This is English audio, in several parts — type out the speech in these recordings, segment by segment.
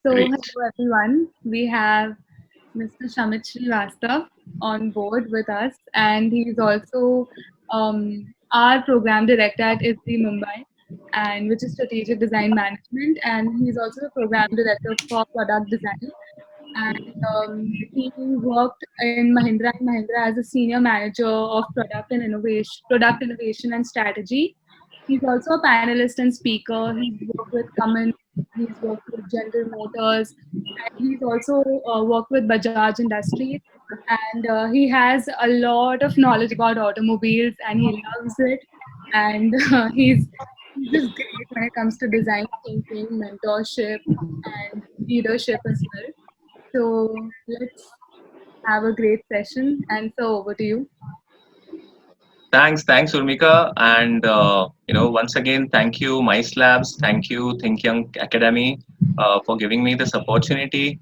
So, Great. hello everyone. We have Mr. Shamit Srivastav on board with us, and he's also our program director at ISRI Mumbai, and which is Strategic Design Management, and he's also the program director for Product Design. And he worked in Mahindra and Mahindra as a senior manager of product innovation and strategy. He's also a panelist and speaker. He's worked with Cummins, he's worked with General Motors, and he's also worked with Bajaj Industries. And he has a lot of knowledge about automobiles, and he loves it. And he's just great when it comes to design thinking, mentorship, and leadership as well. So let's have a great session. And so over to you. Thanks, Urmika, and once again, thank you, Mice Labs, thank you, Think Young Academy, for giving me this opportunity.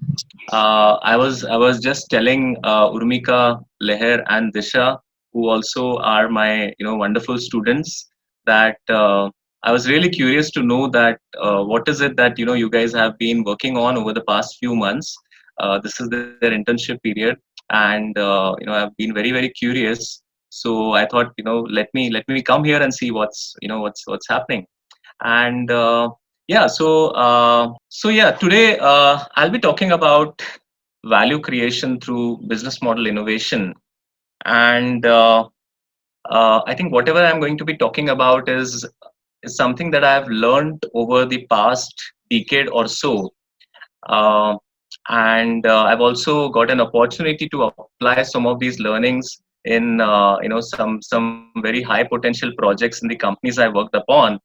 I was just telling Urmika, Leher, and Disha, who also are my wonderful students, that I was really curious to know that what is it that you guys have been working on over the past few months. This is their internship period, and I've been very curious. So I thought, let me come here and see what's happening. And yeah, today I'll be talking about value creation through business model innovation. And I think whatever I'm going to be talking about is something that I've learned over the past decade or so. Uh, and I've also got an opportunity to apply some of these learnings in some very high potential projects in the companies I worked upon.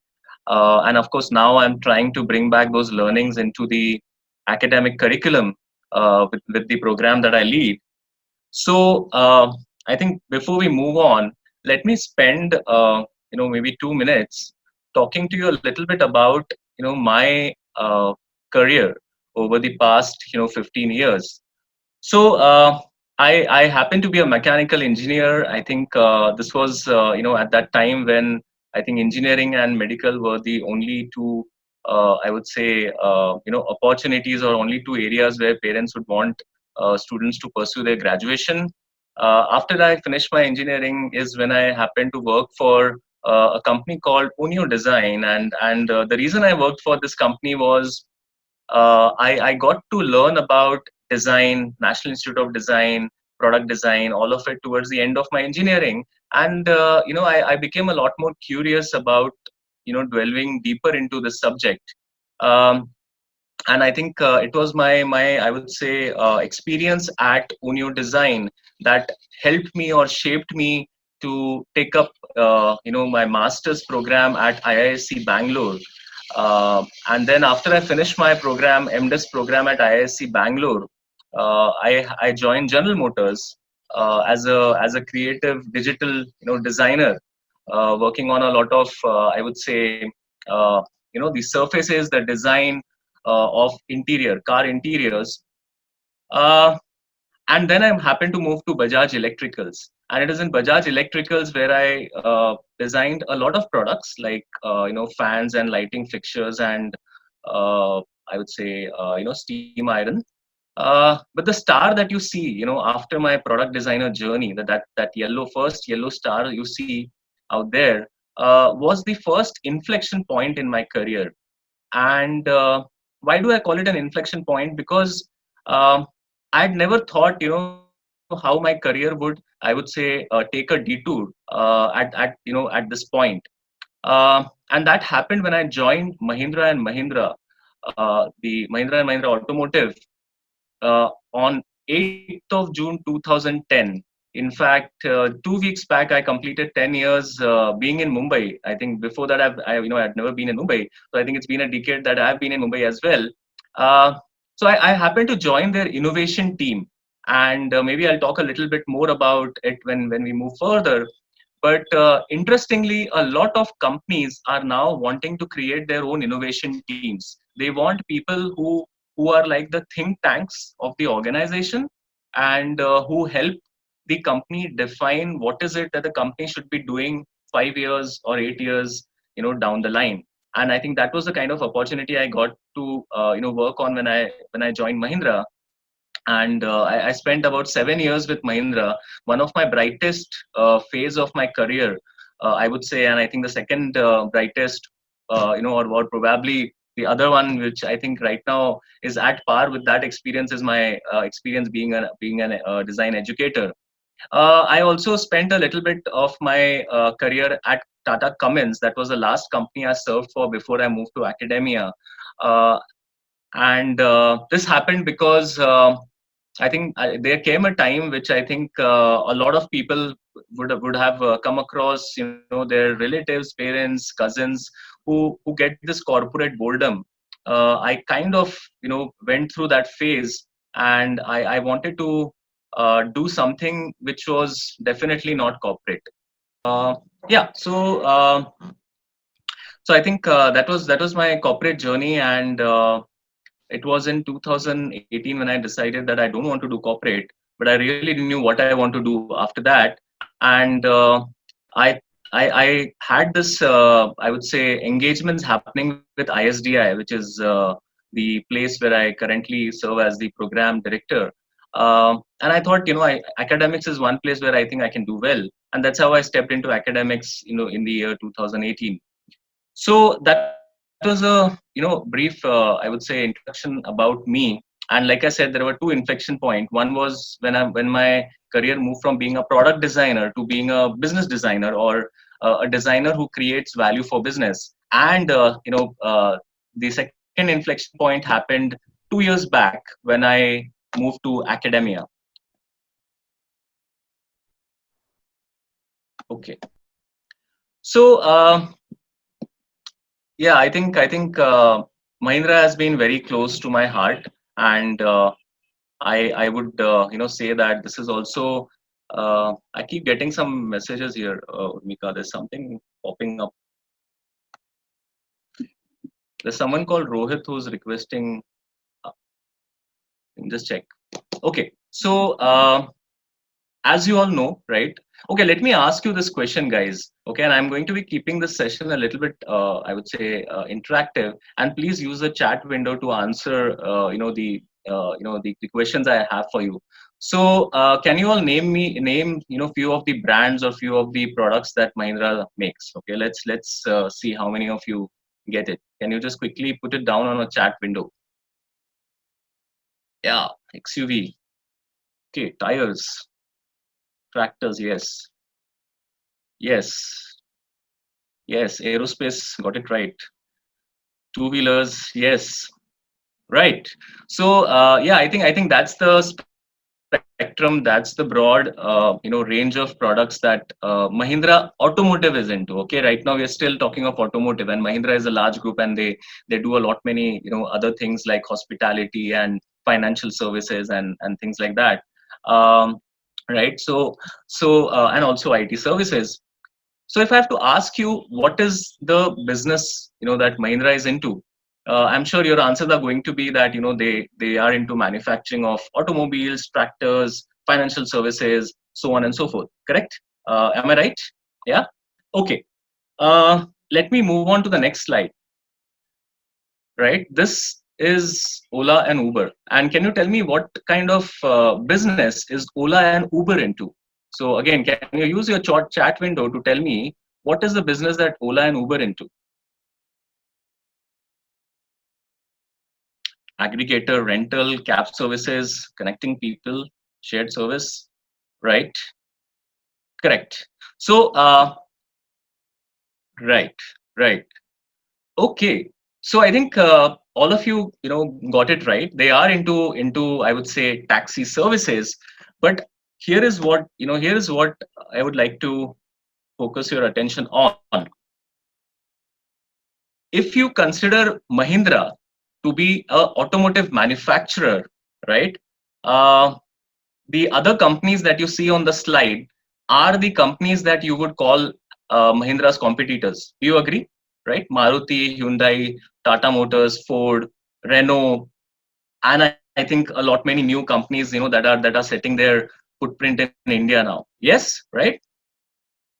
And of course, now I'm trying to bring back those learnings into the academic curriculum with the program that I lead. So I think before we move on, let me spend maybe 2 minutes talking to you a little bit about my career over the past 15 years. So I happen to be a mechanical engineer. I think this was at that time when I think engineering and medical were the only two I would say opportunities, or only two areas where parents would want students to pursue their graduation. After I finished my engineering is when I happened to work for a company called Unio Design, and the reason I worked for this company was I got to learn about design, National Institute of Design, product design, all of it towards the end of my engineering. And, I became a lot more curious about, delving deeper into this subject. Um, and I think it was my I would say experience at Unio Design that helped me or shaped me to take up my master's program at IISc Bangalore. And then after I finished my program, MDes program at IISc Bangalore, I joined General Motors as a creative digital designer, working on a lot of I would say the surfaces, the design of car interiors. Uh, and then I happened to move to Bajaj Electricals, and it is in Bajaj Electricals where I designed a lot of products like fans and lighting fixtures, and I would say steam iron. But the star that you see, after my product designer journey, that first yellow star you see out there, was the first inflection point in my career. And why do I call it an inflection point? Because I'd never thought, how my career would, I would say, take a detour at this point. And that happened when I joined Mahindra and Mahindra, the Mahindra and Mahindra Automotive, on 8th of June 2010. In fact, 2 weeks back, I completed 10 years being in Mumbai. I think before that, I'd never been in Mumbai. So I think it's been a decade that I've been in Mumbai as well. Uh, so I happened to join their innovation team, and maybe I'll talk a little bit more about it when we move further. But interestingly, a lot of companies are now wanting to create their own innovation teams. They want people who are like the think tanks of the organization, and who help the company define what is it that the company should be doing 5 years or 8 years down the line. and I think that was the kind of opportunity I got to work on when I joined Mahindra. And I spent about 7 years with Mahindra, one of my brightest phase of my career, I would say, and I think the second brightest, or probably the other one, which I think right now is at par with that experience, is my experience being an design educator. I also spent a little bit of my career at Tata Cummins. That was the last company I served for before I moved to academia. Uh, and this happened because I think there came a time which I think a lot of people would have come across, their relatives, parents, cousins who get this corporate boredom. I kind of went through that phase, and I wanted to do something which was definitely not corporate. Yeah, so I think that was my corporate journey, and it was in 2018 when I decided that I don't want to do corporate, but I really didn't knew what I want to do after that. And I, I had this, I would say, engagements happening with ISDI, which is the place where I currently serve as the program director. And I thought, academics is one place where I think I can do well, and that's how I stepped into academics, in the year 2018. So that was a brief I would say introduction about me. And like I said, there were two inflection points. One was when my career moved from being a product designer to being a business designer, or a designer who creates value for business. And the second inflection point happened 2 years back when I moved to academia. Okay. So yeah, I think Mahindra has been very close to my heart, and I would say that this is also. I keep getting some messages here, Mika. There's something popping up. There's someone called Rohit who's requesting. Uh, just check. Okay, so as you all know, right? Okay, let me ask you this question, guys. Okay, and I'm going to be keeping this session a little bit, I would say, interactive. And please use the chat window to answer, the questions I have for you. So, can you all name few of the brands or few of the products that Mahindra makes? Okay, let's see how many of you get it. Can you just quickly put it down on a chat window? Yeah, XUV. Okay, tires, tractors. Yes, yes. Yes, aerospace got it right. Two wheelers, yes, right. So yeah, I think that's the spectrum, that's the broad range of products that Mahindra Automotive is into. Okay, right now we are still talking of automotive, and Mahindra is a large group, and they do a lot many other things like hospitality and financial services and things like that. Um, right. And also IT services. So if I have to ask you, what is the business that Mahindra is into? I'm sure your answers are going to be that they are into manufacturing of automobiles, tractors, financial services, so on and so forth. Correct? Am I right? Yeah. Okay. Let me move on to the next slide. Right. This is Ola and Uber. And can you tell me what kind of business is Ola and Uber into? So again, can you use your chat window to tell me what is the business that Ola and Uber into? Aggregator, rental, cab services, connecting people, shared service, right? Correct. So, right, right. Okay. So I think all of you, got it right. They are into I would say taxi services, but here is what I would like to focus your attention on. If you consider Mahindra to be a automotive manufacturer, right? Uh, the other companies that you see on the slide are the companies that you would call Mahindra's competitors. Do you agree? Right? Maruti, Hyundai, Tata Motors, Ford, Renault, and I think a lot many new companies, that are setting their footprint in India now. Yes, right?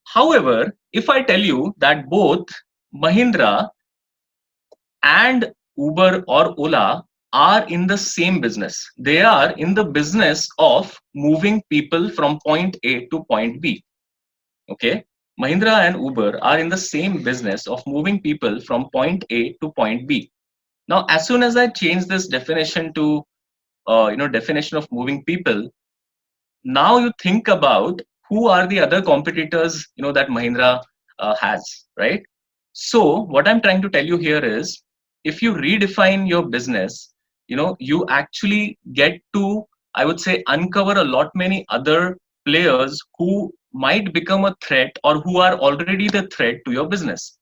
However, if I tell you that both Mahindra and Uber or Ola are in the same business. They are in the business of moving people from point A to point B. Okay. Mahindra and Uber are in the same business of moving people from point A to point B. Now, as soon as I change this definition to definition of moving people, now you think about who are the other competitors that Mahindra has, right? So what I'm trying to tell you here is, if you redefine your business, you actually get to, I would say, uncover a lot many other players who might become a threat or who are already the threat to your business,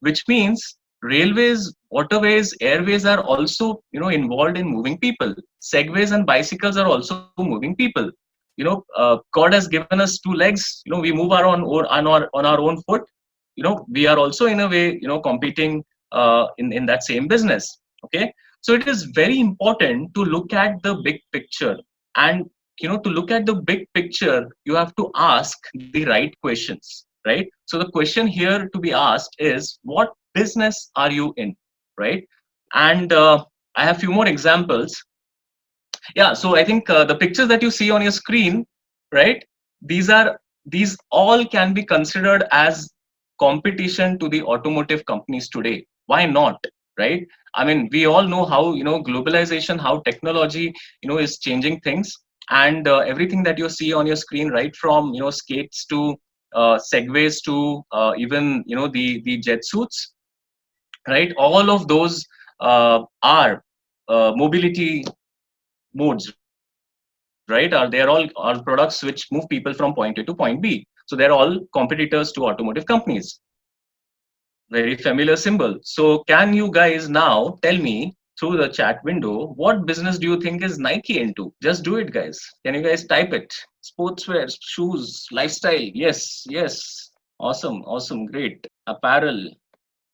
which means railways, waterways, airways are also involved in moving people. Segways and bicycles are also moving people. God has given us two legs. We move our on our own foot. We are also in a way competing in that same business. Okay, so it is very important to look at the big picture, and to look at the big picture, you have to ask the right questions, right? So the question here to be asked is, what business are you in, right? And I have few more examples. Yeah, so I think the pictures that you see on your screen, right, these all can be considered as competition to the automotive companies today. Why not, right? I mean, we all know how globalization, how technology is changing things. And everything that you see on your screen, right from skates to segways to even the jet suits, right? All of those are mobility modes, right? They are all products which move people from point A to point B. So they're all competitors to automotive companies. Very familiar symbol. So can you guys now tell me through the chat window, what business do you think is Nike into? Just do it, guys. Can you guys type it? Sportswear, shoes, lifestyle. Yes, yes. Awesome, awesome, great. Apparel,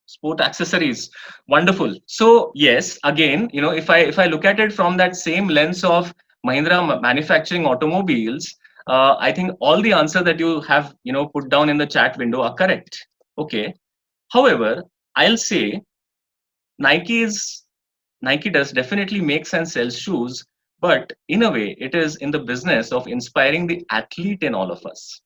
sport accessories, wonderful. So yes, again, if I look at it from that same lens of Mahindra manufacturing automobiles, I think all the answer that you have put down in the chat window are correct. Okay. However, I'll say nike is Nike does definitely makes and sells shoes, but in a way it is in the business of inspiring the athlete in all of us,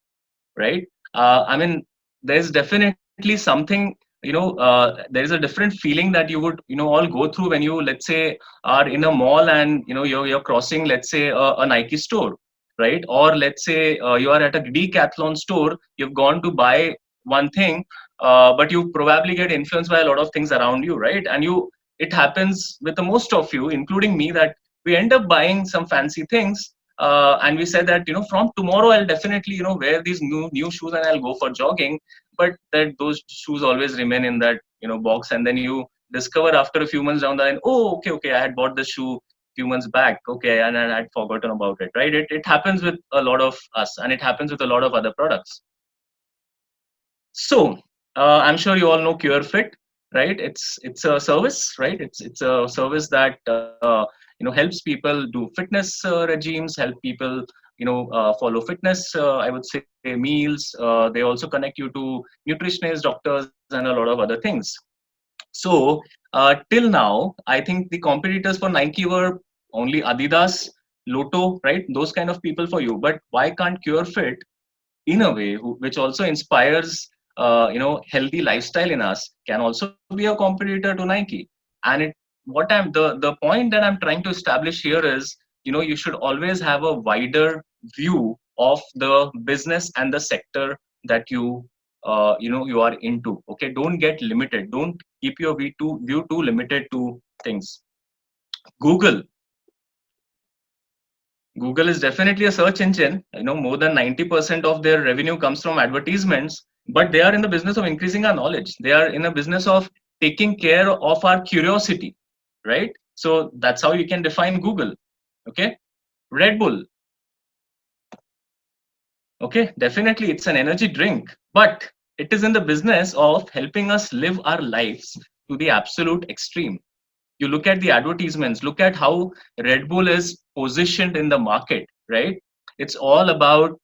right? I mean, there's definitely something, there is a different feeling that you would, all go through when you, let's say, are in a mall and, you're crossing, let's say, a Nike store, right? Or let's say you are at a Decathlon store, you've gone to buy one thing, but you probably get influenced by a lot of things around you, right? And it happens with the most of you, including me, that we end up buying some fancy things, and we said that from tomorrow I'll definitely wear these new shoes and I'll go for jogging, but that those shoes always remain in that box, and then you discover after a few months down the line, oh, okay, I had bought the shoe few months back, okay, and I'd forgotten about it, right? It happens with a lot of us, and it happens with a lot of other products. So I'm sure you all know CureFit, right? It's a service, right? It's a service that helps people do fitness regimes, help people follow fitness. I would say meals. They also connect you to nutritionists, doctors, and a lot of other things. So till now, I think the competitors for Nike were only Adidas, Lotto, right? Those kind of people for you. But why can't CureFit, in a way, which also inspires healthy lifestyle in us, can also be a competitor to Nike? And the point that I'm trying to establish here is, you should always have a wider view of the business and the sector that you are into. Okay, don't get limited, don't keep your view too limited to things. google Google is definitely a search engine. More than 90% of their revenue comes from advertisements, but they are in the business of increasing our knowledge. They are in a business of taking care of our curiosity, right? So that's how you can define Google. Okay. Red Bull. Okay. Definitely it's an energy drink, but it is in the business of helping us live our lives to the absolute extreme. You look at the advertisements, look at how Red Bull is positioned in the market, right? It's all about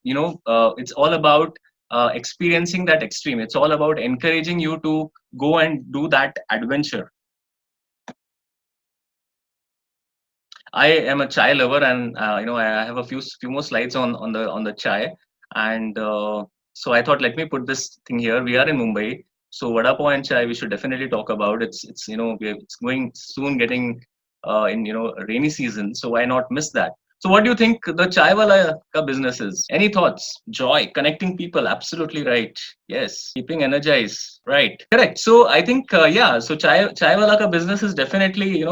experiencing that extreme. It's all about encouraging you to go and do that adventure. I am a chai lover, and I have a few more slides on the chai, and so I thought, let me put this thing here. We are in Mumbai, so vada pav and chai we should definitely talk about. It's it's going soon, getting in rainy season, so why not miss that? So what do you think the chai wala ka business is? Any thoughts? Joy, connecting people, absolutely right. Yes, keeping energized, right? Correct. So I think yeah. So chai wala ka business is definitely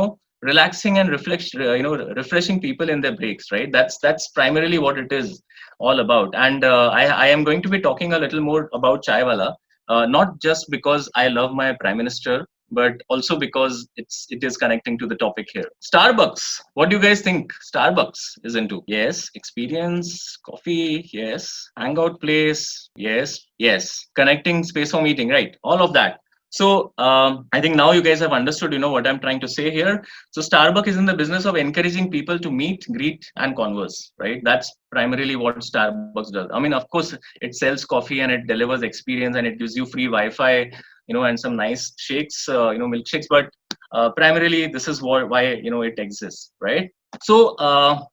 relaxing and refreshing people in their breaks, right? That's primarily what it is all about. And I am going to be talking a little more about chai wala, not just because I love my prime minister, but also because it is connecting to the topic here. Starbucks, what do you guys think Starbucks is into? Yes, experience, coffee, yes, hangout place, yes, connecting space for meeting, right? All of that. So I think now you guys have understood, what I'm trying to say here. So Starbucks is in the business of encouraging people to meet, greet, and converse, right? That's primarily what Starbucks does. I mean, of course, it sells coffee and it delivers experience and it gives you free Wi-Fi, and some nice shakes, milkshakes. But primarily, this is why it exists, right? So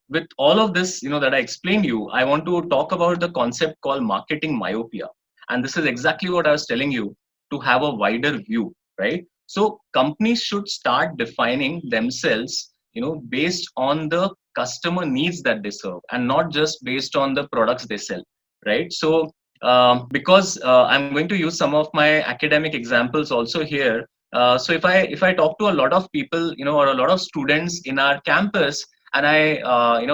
with all of this, that I explained you, I want to talk about the concept called marketing myopia, and this is exactly what I was telling you, to have a wider view, right? So companies should start defining themselves, based on the customer needs that they serve, and not just based on the products they sell, right? So because I'm going to use some of my academic examples also here. So if I talk to a lot of people, or a lot of students in our campus, and I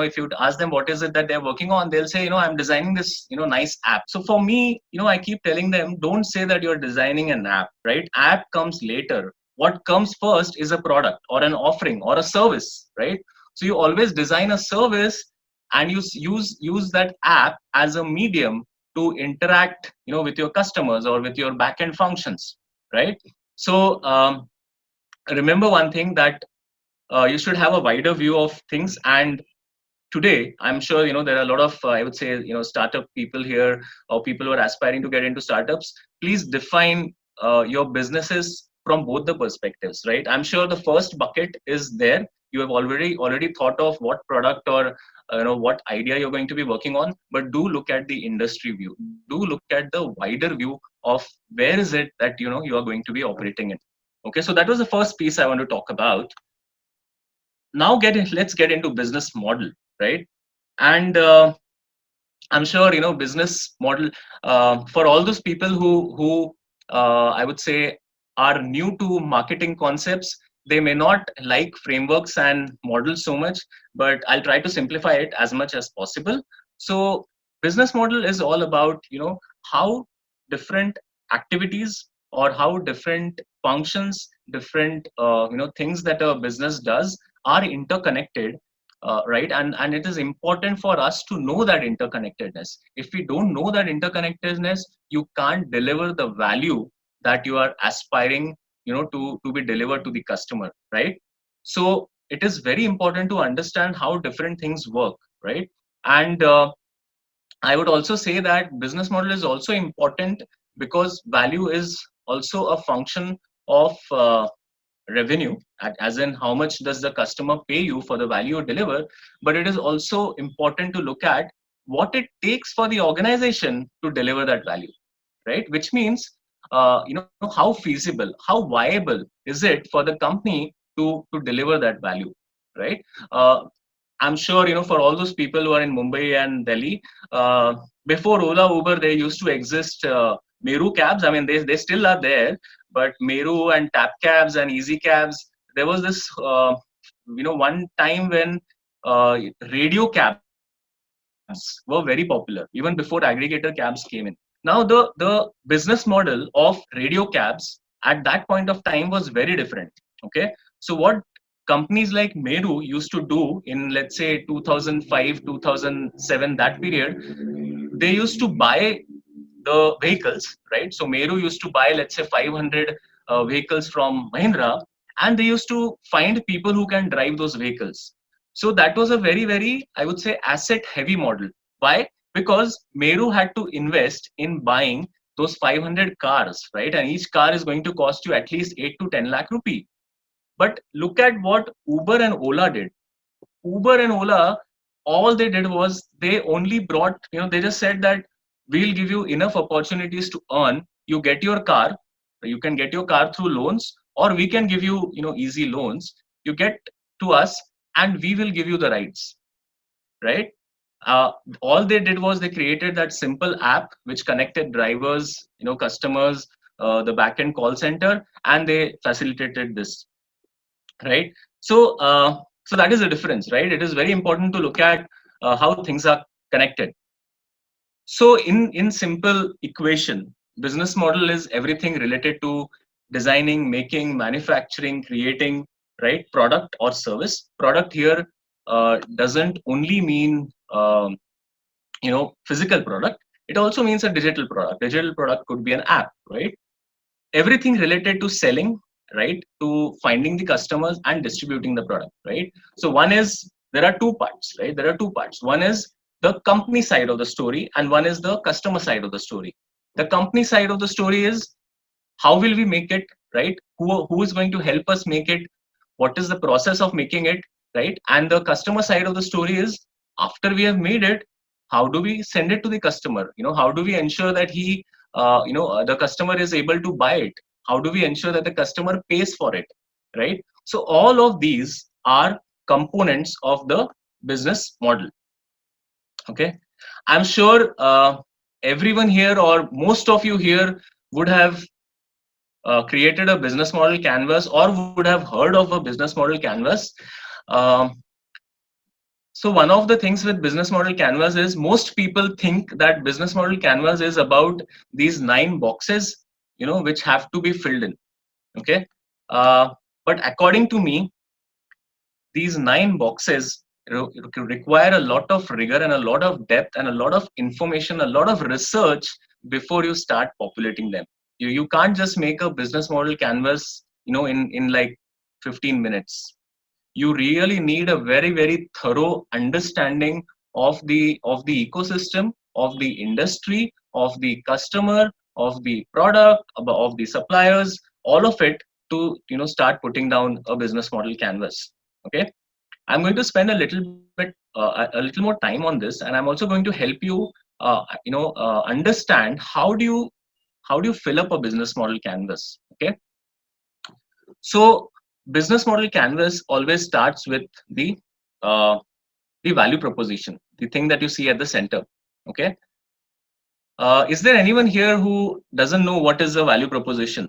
if you ask them what is it that they're working on, they'll say, I'm designing this nice app. So for me, I keep telling them, don't say that you're designing an app, right? App comes later. What comes first is a product or an offering or a service, right? So you always design a service, and you use that app as a medium to interact with your customers or with your backend functions, right? So remember one thing, that you should have a wider view of things. And today, I'm sure there are a lot of I would say startup people here, or people who are aspiring to get into startups. Please define your businesses from both the perspectives, right? I'm sure the first bucket is there. You have already thought of what product or what idea you're going to be working on, but do look at the industry view. Do look at the wider view of where is it that you are going to be operating in. Okay, so that was the first piece I want to talk about. Now let's get into business model, right? And I'm sure business model, for all those people who I would say are new to marketing concepts. They may not like frameworks and models so much, but I'll try to simplify it as much as possible. So business model is all about how different activities, or how different functions, different things that a business does are interconnected, right? And it is important for us to know that interconnectedness. If we don't know that interconnectedness, you can't deliver the value that you are aspiring to be delivered to the customer, right? So it is very important to understand how different things work, right? And I would also say that business model is also important, because value is also a function of revenue, as in how much does the customer pay you for the value you deliver. But it is also important to look at what it takes for the organization to deliver that value, right? Which means how feasible, how viable is it for the company to deliver that value, right? I'm sure for all those people who are in Mumbai and Delhi, before Ola, Uber, they used to exist Meru cabs. I mean, they still are there, but Meru and Tap cabs and Easy cabs. There was this one time when radio cabs were very popular, even before aggregator cabs came in. Now the business model of radio cabs at that point of time was very different. Okay, so what companies like Meru used to do in, let's say, 2005, 2007, that period, they used to buy the vehicles, right? So Meru used to buy, let's say, 500 vehicles from Mahindra, and they used to find people who can drive those vehicles. So that was a very, very, I would say, asset heavy model. Why? Because Meru had to invest in buying those 500 cars, right? And each car is going to cost you at least 8 to 10 lakh rupee. But look at what Uber and Ola did. Uber and Ola, all they did was they only brought, they just said that we'll give you enough opportunities to earn. You get your car, you can get your car through loans, or we can give you, easy loans. You get to us, and we will give you the rights, right? uh, all they did was they created that simple app which connected drivers, customers, the backend call center, and they facilitated this, right? So that is the difference, right? It is very important to look at how things are connected. So in simple equation, business model is everything related to designing, making, manufacturing, creating, right, product or service. Product here doesn't only mean physical product. It also means a digital product. Digital product could be an app, right? Everything related to selling, right, to finding the customers and distributing the product, right? So one is, there are two parts, right? There are two parts. One is the company side of the story, and one is the customer side of the story. The company side of the story is how will we make it, right? Who is going to help us make it? What is the process of making it, right? And the customer side of the story is, after we have made it, how do we send it to the customer? How do we ensure that the customer is able to buy it? How do we ensure that the customer pays for it, right? So all of these are components of the business model. Okay, I'm sure everyone here, or most of you here, would have created a business model canvas, or would have heard of a business model canvas. Um, so one of the things with business model canvas is, most people think that business model canvas is about these 9 boxes, which have to be filled in. Okay, uh, but according to me, these 9 boxes require a lot of rigor and a lot of depth and a lot of information, a lot of research before you start populating them. You can't just make a business model canvas, in like 15 minutes. You really need a very, very thorough understanding of the ecosystem, of the industry, of the customer, of the product, of the suppliers, all of it, to start putting down a business model canvas. Okay, I'm going to spend a little more time on this, and I'm also going to help you understand how do you fill up a business model canvas. Okay, so business model canvas always starts with uh, the value proposition, the thing that you see at the center. Okay, is there anyone here who doesn't know what is a value proposition?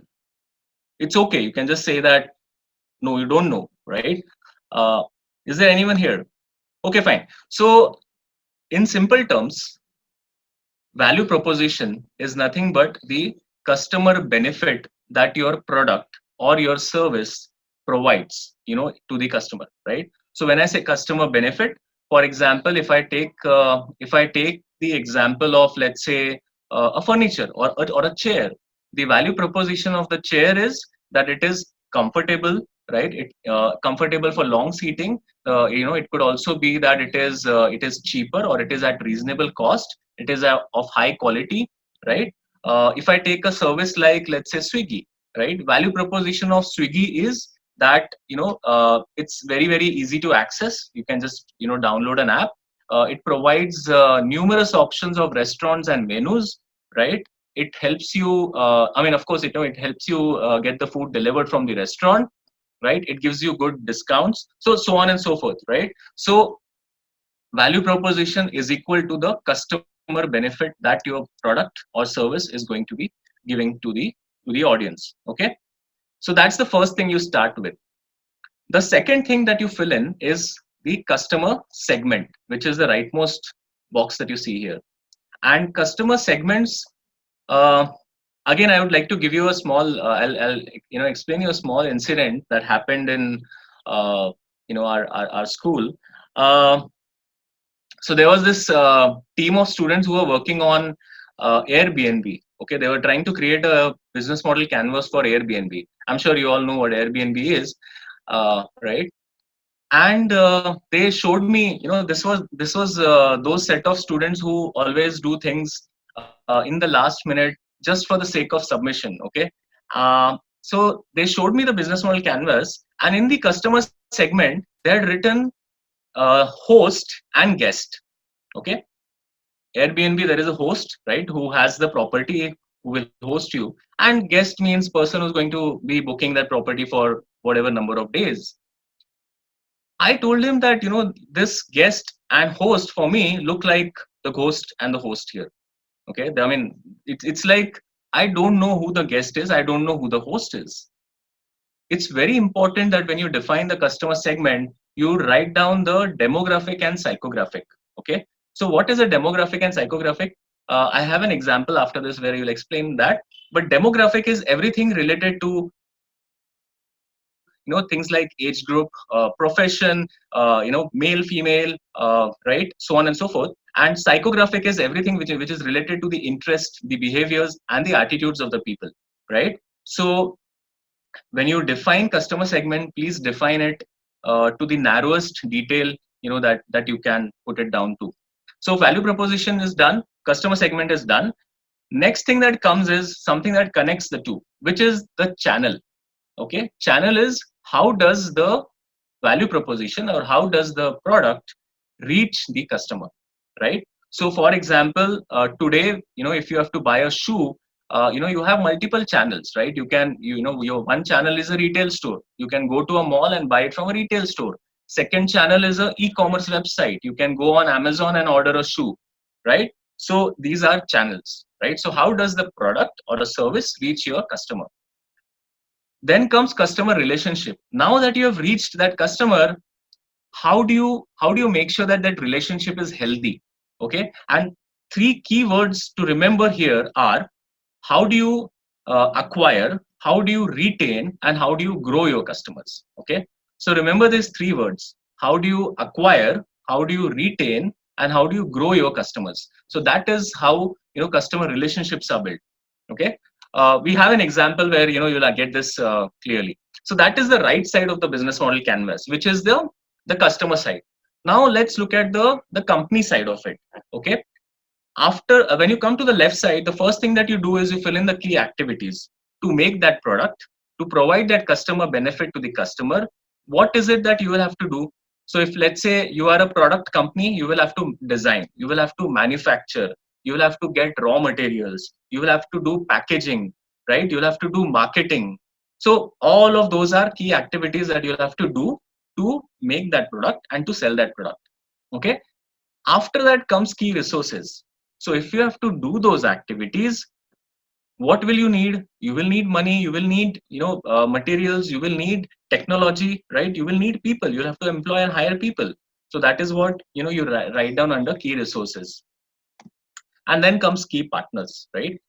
It's okay, you can just say that no, you don't know, right? uh, is there anyone here? Okay, fine. So in simple terms, value proposition is nothing but the customer benefit that your product or your service provides, to the customer, right? So when I say customer benefit, for example, if I take the example of, let's say, a furniture, or a chair, the value proposition of the chair is that it is comfortable, right? It comfortable for long seating. It could also be that it is cheaper, or it is at reasonable cost. It is of high quality, right? If I take a service like, let's say, Swiggy, right? Value proposition of Swiggy is that it's very, very easy to access. You can just download an app. It provides numerous options of restaurants and menus, right? It helps you, I mean, of course, it helps you get the food delivered from the restaurant, right? It gives you good discounts, so on and so forth, right? So value proposition is equal to the customer benefit that your product or service is going to be giving to the audience. Okay, so that's the first thing you start with. The second thing that you fill in is the customer segment, which is the rightmost box that you see here. And customer segments, uh, again, I would like to give you a small, I'll explain you a small incident that happened in our school. uh, so there was this team of students who were working on Airbnb. Okay, they were trying to create a business model canvas for Airbnb. I'm sure you all know what Airbnb is, right? And they showed me, this was those set of students who always do things in the last minute, just for the sake of submission. Okay, so they showed me the business model canvas, and in the customer segment, they had written host and guest. Okay, Airbnb, there is a host, right, who has the property, who will host you, and guest means person who's going to be booking that property for whatever number of days. I told him that, this guest and host for me look like the ghost and the host here. Okay, I mean, it's like I don't know who the guest is, I don't know who the host is. It's very important that when you define the customer segment, you write down the demographic and psychographic. Okay, so what is a demographic and psychographic? I have an example after this where you'll explain that. But demographic is everything related to, things like age group, profession, male, female, right, so on and so forth. And psychographic is everything which is related to the interest, the behaviors, and the attitudes of the people, right? So when you define customer segment, please define it to the narrowest detail, that you can put it down to. So value proposition is done, customer segment is done. Next thing that comes is something that connects the two, which is the channel. Okay, channel is how does the value proposition or how does the product reach the customer, right? So for example, today, if you have to buy a shoe, you have multiple channels, right? You can, your one channel is a retail store. You can go to a mall and buy it from a retail store. Second channel is a e-commerce website. You can go on Amazon and order a shoe, right? So these are channels, right? So how does the product or a service reach your customer? Then comes customer relationship. Now that you have reached that customer, how do you make sure that that relationship is healthy? Okay, and three keywords to remember here are: how do you acquire, how do you retain, and how do you grow your customers? Okay, so remember these three words: how do you acquire, how do you retain, and how do you grow your customers? So that is how customer relationships are built. Okay, we have an example where you'll get this clearly. So that is the right side of the business model canvas, which is the customer side. Now let's look at the company side of it. Okay, after when you come to the left side, the first thing that you do is you fill in the key activities to make that product, to provide that customer benefit to the customer. What is it that you will have to do? So if, let's say, you are a product company, you will have to design, you will have to manufacture, you will have to get raw materials, you will have to do packaging, right? You'll have to do marketing. So all of those are key activities that you'll have to do to make that product and to sell that product. Okay, after that comes key resources. So if you have to do those activities, what will you need? You will need money, you will need materials, you will need technology, right? You will need people, you'll have to employ and hire people. So that is what you write down under key resources. And then comes key partners, right?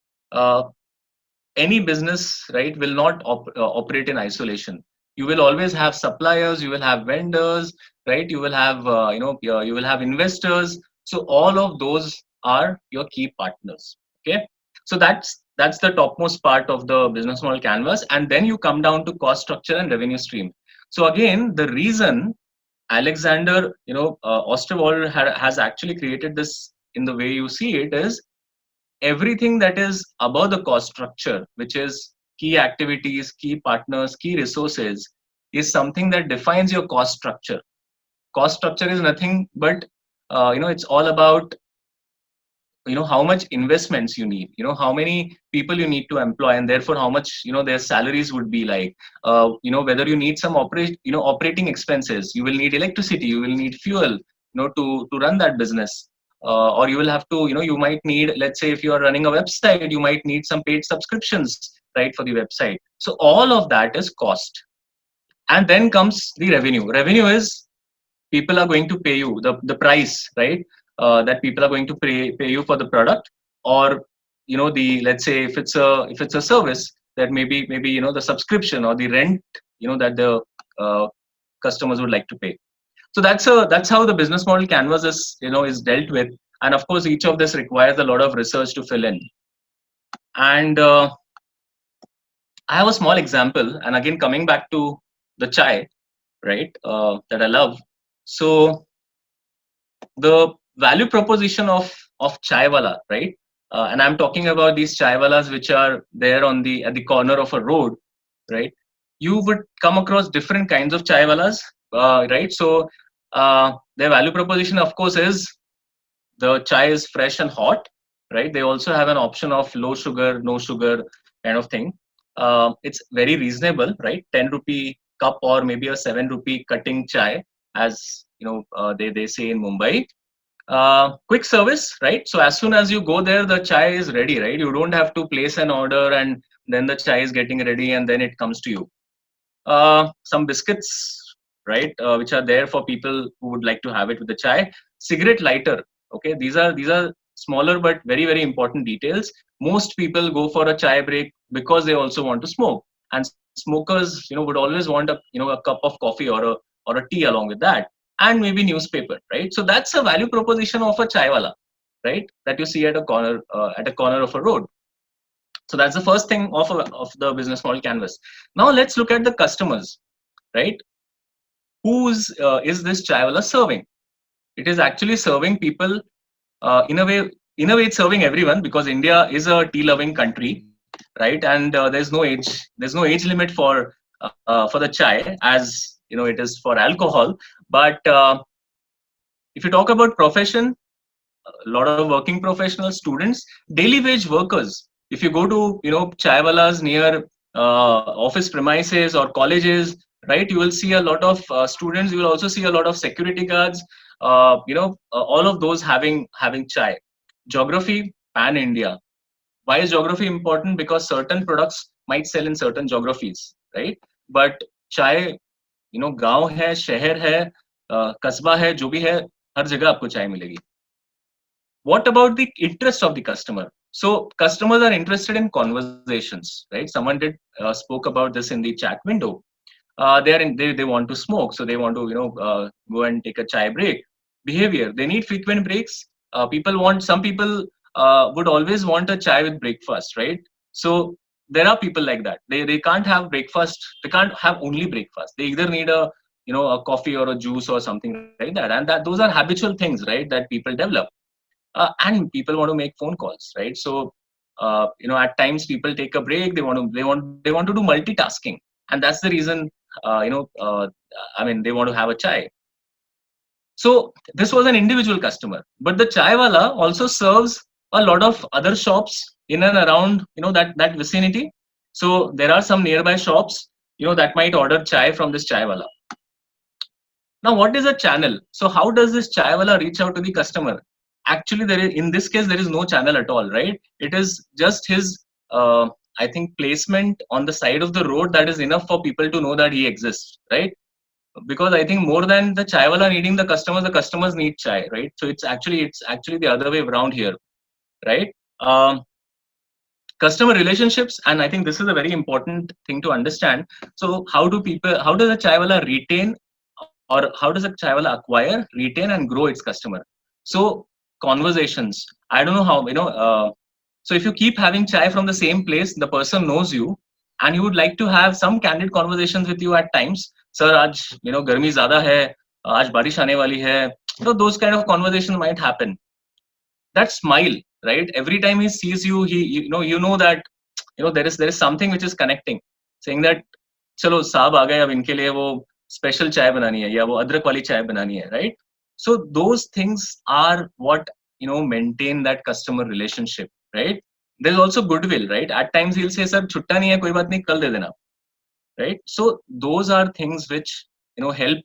Any business, right, will not operate in isolation. You will always have suppliers, you will have vendors, right? You will have you will have investors. So all of those are your key partners. Okay, so that's the topmost part of the business model canvas. And then you come down to cost structure and revenue stream. So again, the reason Alexander Osterwalder has actually created this in the way you see it is everything that is above the cost structure, which is key activities, key partners, key resources, is something that defines your cost structure. Cost structure is nothing but it's all about how much investments you need, how many people you need to employ, and therefore how much their salaries would be like. Whether you need some operating expenses, you will need electricity, you will need fuel, to run that business. Or you will have to, you might need, let's say if you are running a website, you might need some paid subscriptions, right, for the website. So all of that is cost. And then comes the revenue. Revenue is people are going to pay you the price, right? That people are going to pay you for the product, or the, let's say if it's a service, that maybe the subscription or the rent that the customers would like to pay. So that's how the business model canvas is dealt with. And of course each of this requires a lot of research to fill in. And I have a small example, and again coming back to the chai, right, that I love. So the value proposition of chaiwala, right? And I'm talking about these chaiwalas which are there at the corner of a road, right? You would come across different kinds of chaiwalas, right? So Their value proposition, of course, is the chai is fresh and hot, right? They also have an option of low sugar, no sugar kind of thing. It's very reasonable, right? 10 rupee cup or maybe a 7 rupee cutting chai, as they say in Mumbai. Quick service, right? So as soon as you go there, the chai is ready, right? You don't have to place an order and then the chai is getting ready and then it comes to you. Some biscuits, right, which are there for people who would like to have it with the chai. Cigarette lighter, okay, these are smaller but very very important details. Most people go for a chai break because they also want to smoke, and smokers would always want a cup of coffee or a tea along with that, and maybe newspaper, right? So that's a value proposition of a chai wala, right, that you see at a corner of a road. So that's the first thing of the business model canvas. Now let's look at the customers, right? Who's is this chaiwala serving? It is actually serving people in a way. In a way, it's serving everyone because India is a tea-loving country, right? And there's no age limit for the chai, as it is for alcohol. But if you talk about profession, a lot of working professionals, students, daily wage workers. If you go to chaiwalas near office premises or colleges, right, you will see a lot of students. You will also see a lot of security guards. All of those having chai. Geography, pan India. Why is geography important? Because certain products might sell in certain geographies, right? But chai, गांव है, शहर है, कस्बा है, जो भी है, हर जगह आपको चाय मिलेगी. What about the interest of the customer? So customers are interested in conversations, right? Someone did spoke about this in the chat window. They want to smoke, so they want to go and take a chai break. Behavior, they need frequent breaks. Some people would always want a chai with breakfast, right? So there are people like that. They can't have breakfast. They can't have only breakfast. They either need a coffee or a juice or something like that. And that those are habitual things, right, that people develop. And people want to make phone calls, right? So at times people take a break. They want to do multitasking, and that's the reason they want to have a chai. So this was an individual customer, but the chai wala also serves a lot of other shops in and around that vicinity. So there are some nearby shops that might order chai from this chai wala. Now, what is a channel? So how does this chai wala reach out to the customer? Actually, in this case, there is no channel at all, right? It is just his, I think, placement on the side of the road that is enough for people to know that he exists, right? Because I think more than the chai wala needing the customers need chai, right? So it's actually the other way around here, right? Customer relationships, and I think this is a very important thing to understand. So how does a chai wala retain, or how does a chai wala acquire, retain, and grow its customer? So conversations, I don't know how, so if you keep having chai from the same place, the person knows you and he would like to have some candid conversations with you at times. Sir, आज गर्मी ज़्यादा है, आज बारिश आने वाली है. Those kind of conversations might happen. That smile, right? Every time he sees you, that there is something which is connecting, saying that चलो साहब आ गए, अब इनके लिए वो स्पेशल चाय बनानी है या वो अदरक वाली चाय बनानी है, right? So those things are what maintain that customer relationship, right? There's also goodwill, right? At times he'll say, sir, छुट्टा नहीं है, कोई बात नहीं, कल दे देना, right? So those are things which help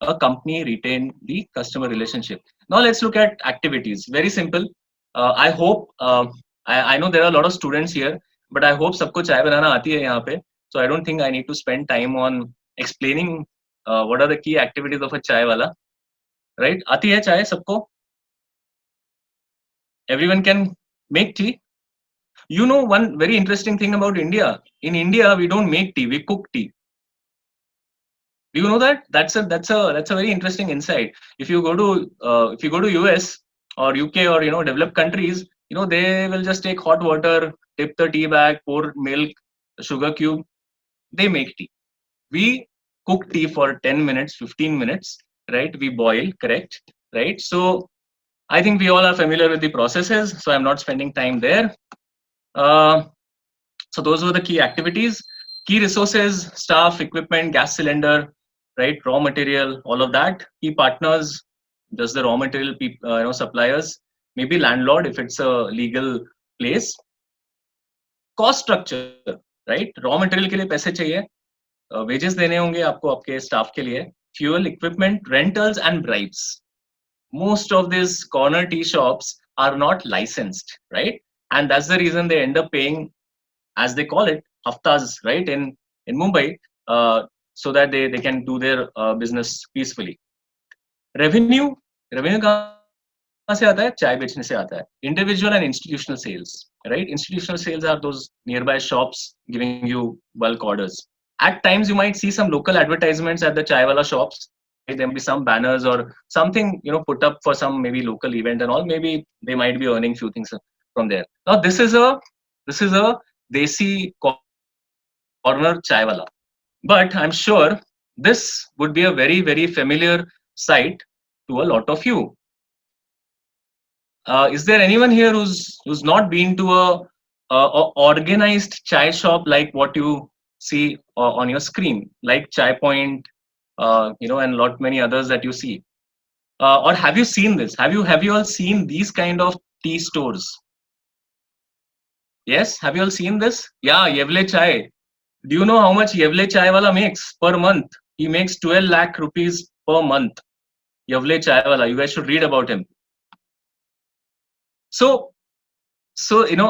a company retain the customer relationship. Now let's look at activities. Very simple. I hope I know there are a lot of students here, but I hope सबको चाय बनाना आती है यहाँ पे. So I don't think I need to spend time on explaining what are the key activities of a chai wala, right? आती है चाय सबको? Everyone can make tea. One very interesting thing about India. In India, we don't make tea; we cook tea. Do you know that? That's a very interesting insight. If you go to US or UK or developed countries, they will just take hot water, dip the tea bag, pour milk, sugar cube. They make tea. We cook tea for 10 minutes, 15 minutes, right? We boil, correct, right? So I think we all are familiar with the processes, so I'm not spending time there. So those were the key activities. Key resources, staff, equipment, gas cylinder, right? Raw material, all of that. Key partners, just the raw material suppliers, maybe landlord if it's a legal place. Cost structure, right? Raw material के लिए पैसे चाहिए, wages देने होंगे आपको आपके staff के लिए, fuel, equipment, rentals and bribes. Most of these corner tea shops are not licensed, right? And that's the reason they end up paying, as they call it, haftas, right, in Mumbai, so that they can do their business peacefully. Revenue, revenue कहाँ से आता है? चाय बेचने से आता है. Individual and institutional sales, right? Institutional sales are those nearby shops giving you bulk orders. At times you might see some local advertisements at the chai wala shops, right? There might be some banners or something, put up for some maybe local event and all. Maybe they might be earning few things from there. Now this is a desi corner chai wala, but I'm sure this would be a very, very familiar sight to a lot of you. Is there anyone here who's not been to a organized chai shop like what you see on your screen, like Chai Point, and lot many others that you see? Or have you seen this? Have you all seen these kind of tea stores? Yes, have you all seen this? Yeah, Yevle Chai. Do you know how much Yevle Chai wala makes per month? He makes 12 lakh rupees per month. Yevle Chai wala. You guys should read about him. So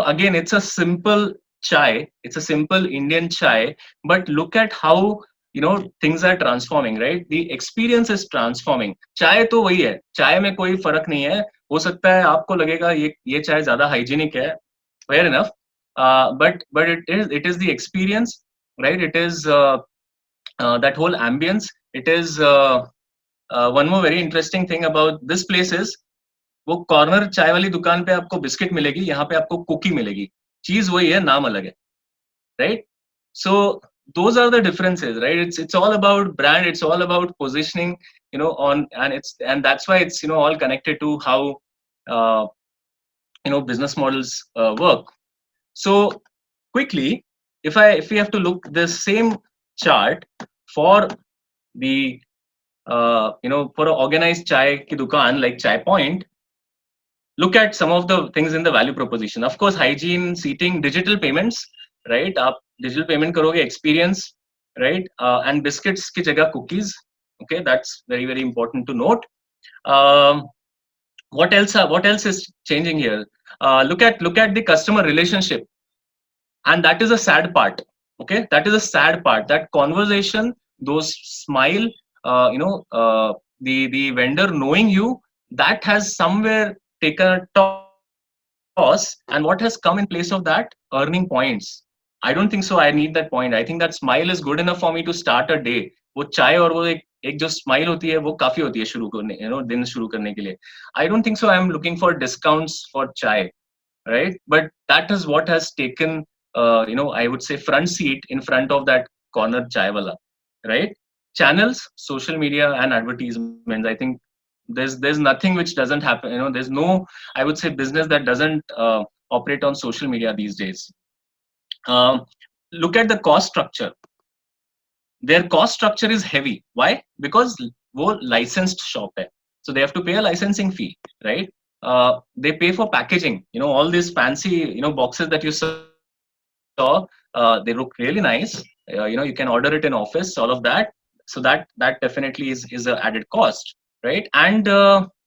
again, it's a simple chai, it's a simple Indian chai, but look at how things are transforming, right? The experience is transforming. Chai तो वही है, चाय में कोई फर्क नहीं है. हो सकता है आपको लगेगा ये चाय ज्यादा हाइजीनिक है, fair enough, but it is the experience, right? It is that whole ambience. It is one more very interesting thing about this place is वो कॉर्नर चाय वाली दुकान पे आपको बिस्किट मिलेगी, यहाँ पे आपको कुकी मिलेगी. चीज वही है, नाम अलग है, right? So those are the differences, right? It's all about brand, it's all about positioning, on, and that's why it's all connected to how uh, business models work. So quickly, if we have to look the same chart for the for an organized chai ki dukan like Chai Point, look at some of the things in the value proposition. Of course, hygiene, seating, digital payments, right? आप digital payment करोगे, experience, right? And biscuits की जगह cookies. Okay, that's very, very important to note. Um, what else is changing here? Look at the customer relationship, and that is a sad part. Okay, that is a sad part. That conversation, those smile, the vendor knowing you, that has somewhere taken a toss, and what has come in place of that? Earning points. I don't think so I need that point. I think that smile is good enough for me to start a day. वो चाय और वो एक जो smile होती है वो काफी होती है शुरू करने, दिन शुरू करने के लिए. I don't think so I'm looking for discounts for chai, right? But that is what has taken I would say front seat in front of that corner chai wala, right? Channels, social media and advertisements. I think there's nothing which doesn't happen. There's no, I would say, business that doesn't operate on social media these days. um, Look at the cost structure. Their cost structure is heavy. Why? Because वो licensed shop है, so they have to pay a licensing fee, right? They pay for packaging. All these fancy boxes that you saw, they look really nice. You can order it in office, all of that. So that definitely is a added cost, right? And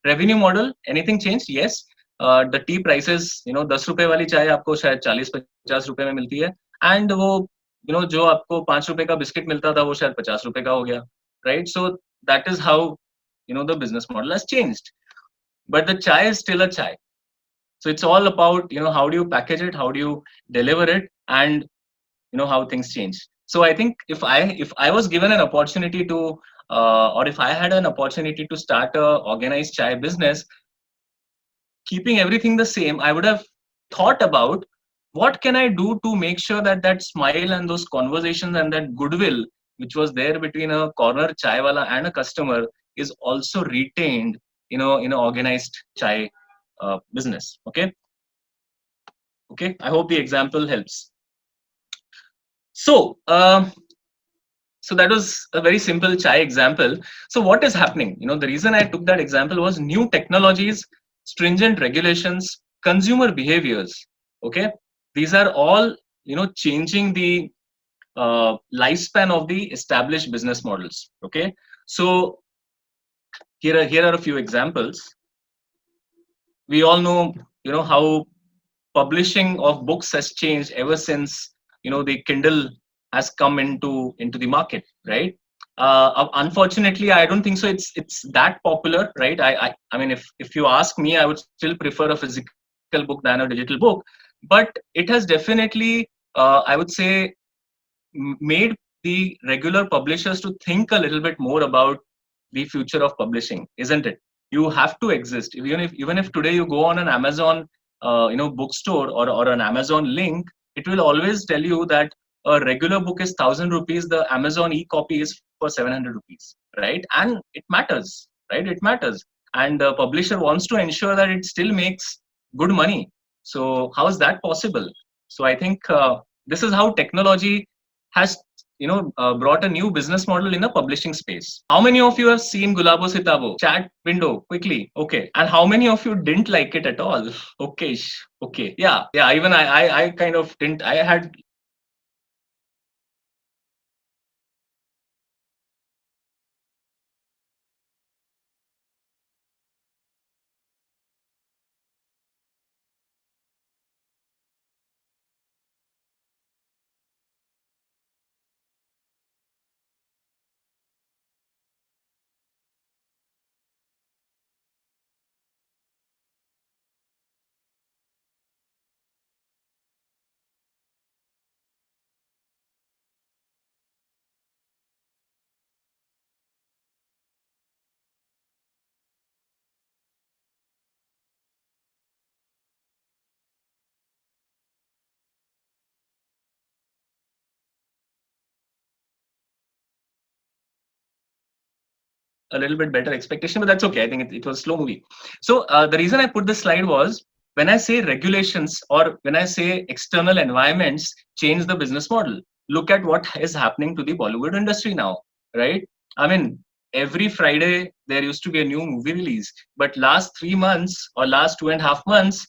revenue model, anything changed? Yes. The tea prices, 10 रुपए वाली चाय आपको शायद 40-50 रुपए में मिलती है, and वो जो आपको 5 रुपए का बिस्किट मिलता था वो शायद 50 रुपए का हो गया, right? So that is how the business model has changed, but the chai is still a chai. So it's all about how do you package it, how do you deliver it, and how things change. So I think if I was given an opportunity to or if I had an opportunity to start a organized chai business, keeping everything the same, I would have thought about what can I do to make sure that that smile and those conversations and that goodwill which was there between a corner chai wala and a customer is also retained in an organized chai business. Okay, I hope the example helps. So So that was a very simple chai example. So what is happening? The reason I took that example was new technologies, stringent regulations, consumer behaviors. Okay, these are all changing the lifespan of the established business models. Okay, so here are a few examples. We all know how publishing of books has changed ever since the Kindle has come into the market, right? Unfortunately, I don't think so. It's that popular, right? I mean, if you ask me, I would still prefer a physical book than a digital book, but it has definitely, I would say, made the regular publishers to think a little bit more about the future of publishing, isn't it? You have to exist. Even if today you go on an Amazon bookstore, or an Amazon link, it will always tell you that a regular book is 1,000 rupees, the Amazon e-copy is for 700 rupees, right? And it matters, right? It matters. And the publisher wants to ensure that it still makes good money. So how is that possible? So I think this is how technology has brought a new business model in a publishing space. How many of you have seen Gulabo Sitabo? Chat window quickly. Okay. And how many of you didn't like it at all? Okay. Okay. Yeah. Even I kind of didn't. I had a little bit better expectation, but that's okay. I think it was a slow movie. So the reason I put this slide was, when I say regulations or when I say external environments change the business model, look at what is happening to the Bollywood industry now, right? I mean, every Friday there used to be a new movie release, but last 3 months or last 2.5 months,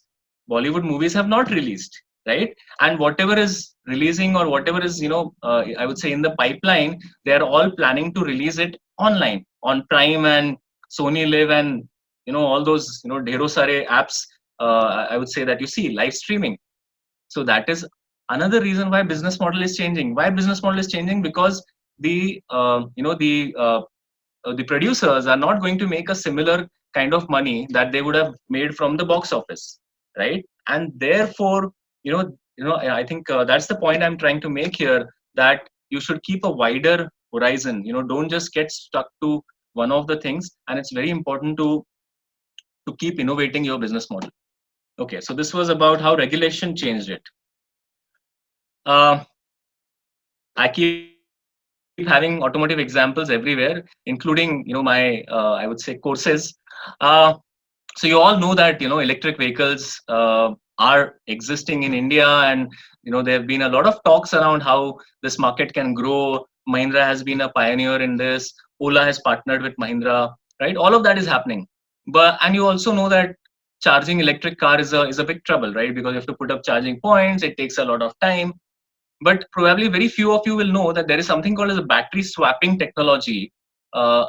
Bollywood movies have not released, right? And whatever is releasing or whatever is, I would say in the pipeline, they are all planning to release it online on Prime and Sony Live and all those dhero sare apps. I would say that you see live streaming. So that is another reason why business model is changing. Why business model is changing? Because the producers are not going to make a similar kind of money that they would have made from the box office, right? And therefore, I think that's the point I'm trying to make here, that you should keep a wider horizon. Don't just get stuck to one of the things, and it's very important to keep innovating your business model. Okay, so this was about how regulation changed it. uh, I keep having automotive examples everywhere, including my I would say courses. uh, so you all know that electric vehicles are existing in India, and there have been a lot of talks around how this market can grow. Mahindra has been a pioneer in this. Ola has partnered with Mahindra, right? All of that is happening. And you also know that charging electric car is a big trouble, right? Because you have to put up charging points, it takes a lot of time. But probably very few of you will know that there is something called as a battery swapping technology,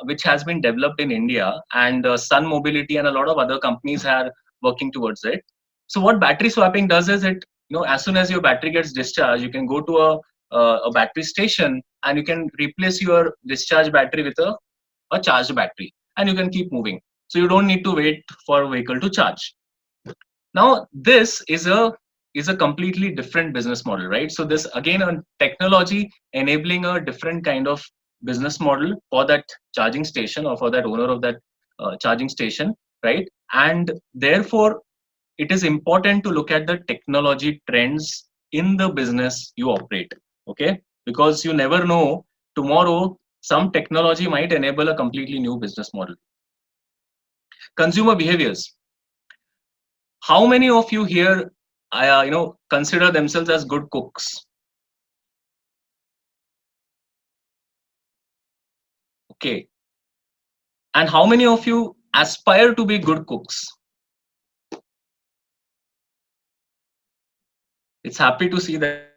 which has been developed in India, and Sun Mobility and a lot of other companies are working towards it. So what battery swapping does is, it as soon as your battery gets discharged, you can go to a battery station and you can replace your discharged battery with a charged battery, and you can keep moving. So you don't need to wait for a vehicle to charge. Now this is a completely different business model, right? So this again a technology enabling a different kind of business model for that charging station or for that owner of that charging station, right? And therefore it is important to look at the technology trends in the business you operate. Okay, because you never know, tomorrow some technology might enable a completely new business model. Consumer behaviors. How many of you here consider themselves as good cooks? Okay. And how many of you aspire to be good cooks? It's happy to see that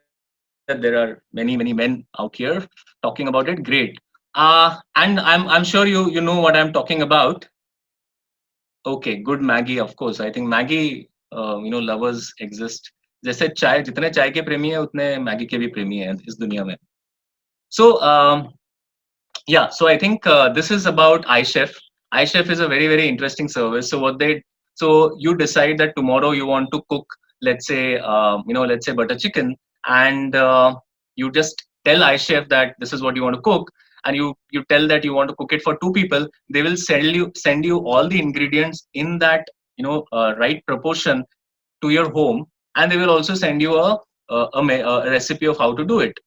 there are many men out here talking about it. Great. And I'm sure you know what I'm talking about. Okay, good Maggie, of course. I think Maggie, lovers exist. जैसे चाय जितने चाय के प्रेमी है उतने Maggi के भी प्रेमी हैं इस दुनिया में. So yeah, so I think this is about iChef. iChef is a very very interesting service. So you decide that tomorrow you want to cook, let's say let's say butter chicken, and you just tell iChef that this is what you want to cook, and you tell that you want to cook it for two people. They will send you all the ingredients in that right proportion to your home, and they will also send you a recipe of how to do it.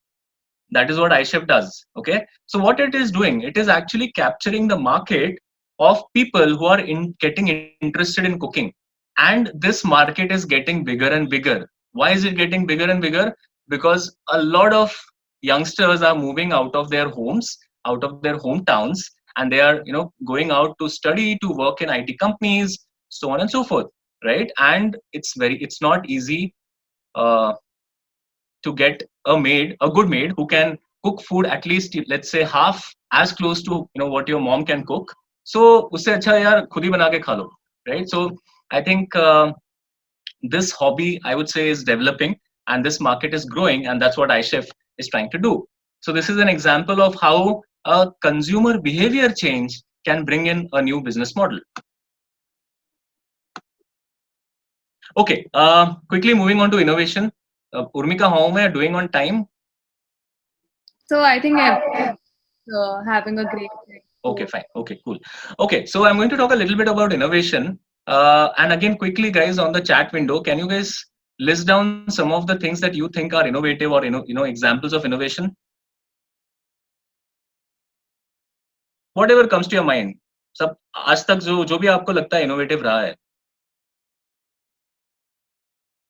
That is what iChef does. Okay. So what it is doing, it is actually capturing the market of people who are getting interested in cooking. And this market is getting bigger and bigger. Why is it getting bigger and bigger? Because a lot of youngsters are moving out of their homes, out of their hometowns, and they are, going out to study, to work in IT companies, so on and so forth. Right. And it's not easy uh, to get a good maid who can cook food at least, let's say, half as close to what your mom can cook. So usse acha yaar khud hi bana ke kha lo, right? So I think this hobby, I would say, is developing, and this market is growing, and that's what iChef is trying to do. So this is an example of how a consumer behavior change can bring in a new business model. Okay, quickly moving on to innovation. Urmika, how am I doing on time? So I think everyone's having a great day. Okay, So fine. Okay, cool. Okay, so I'm going to talk a little bit about innovation. And again, quickly, guys, on the chat window, can you guys list down some of the things that you think are innovative or examples of innovation? Whatever comes to your mind. सब आज तक जो भी आपको लगता है innovative रहा है.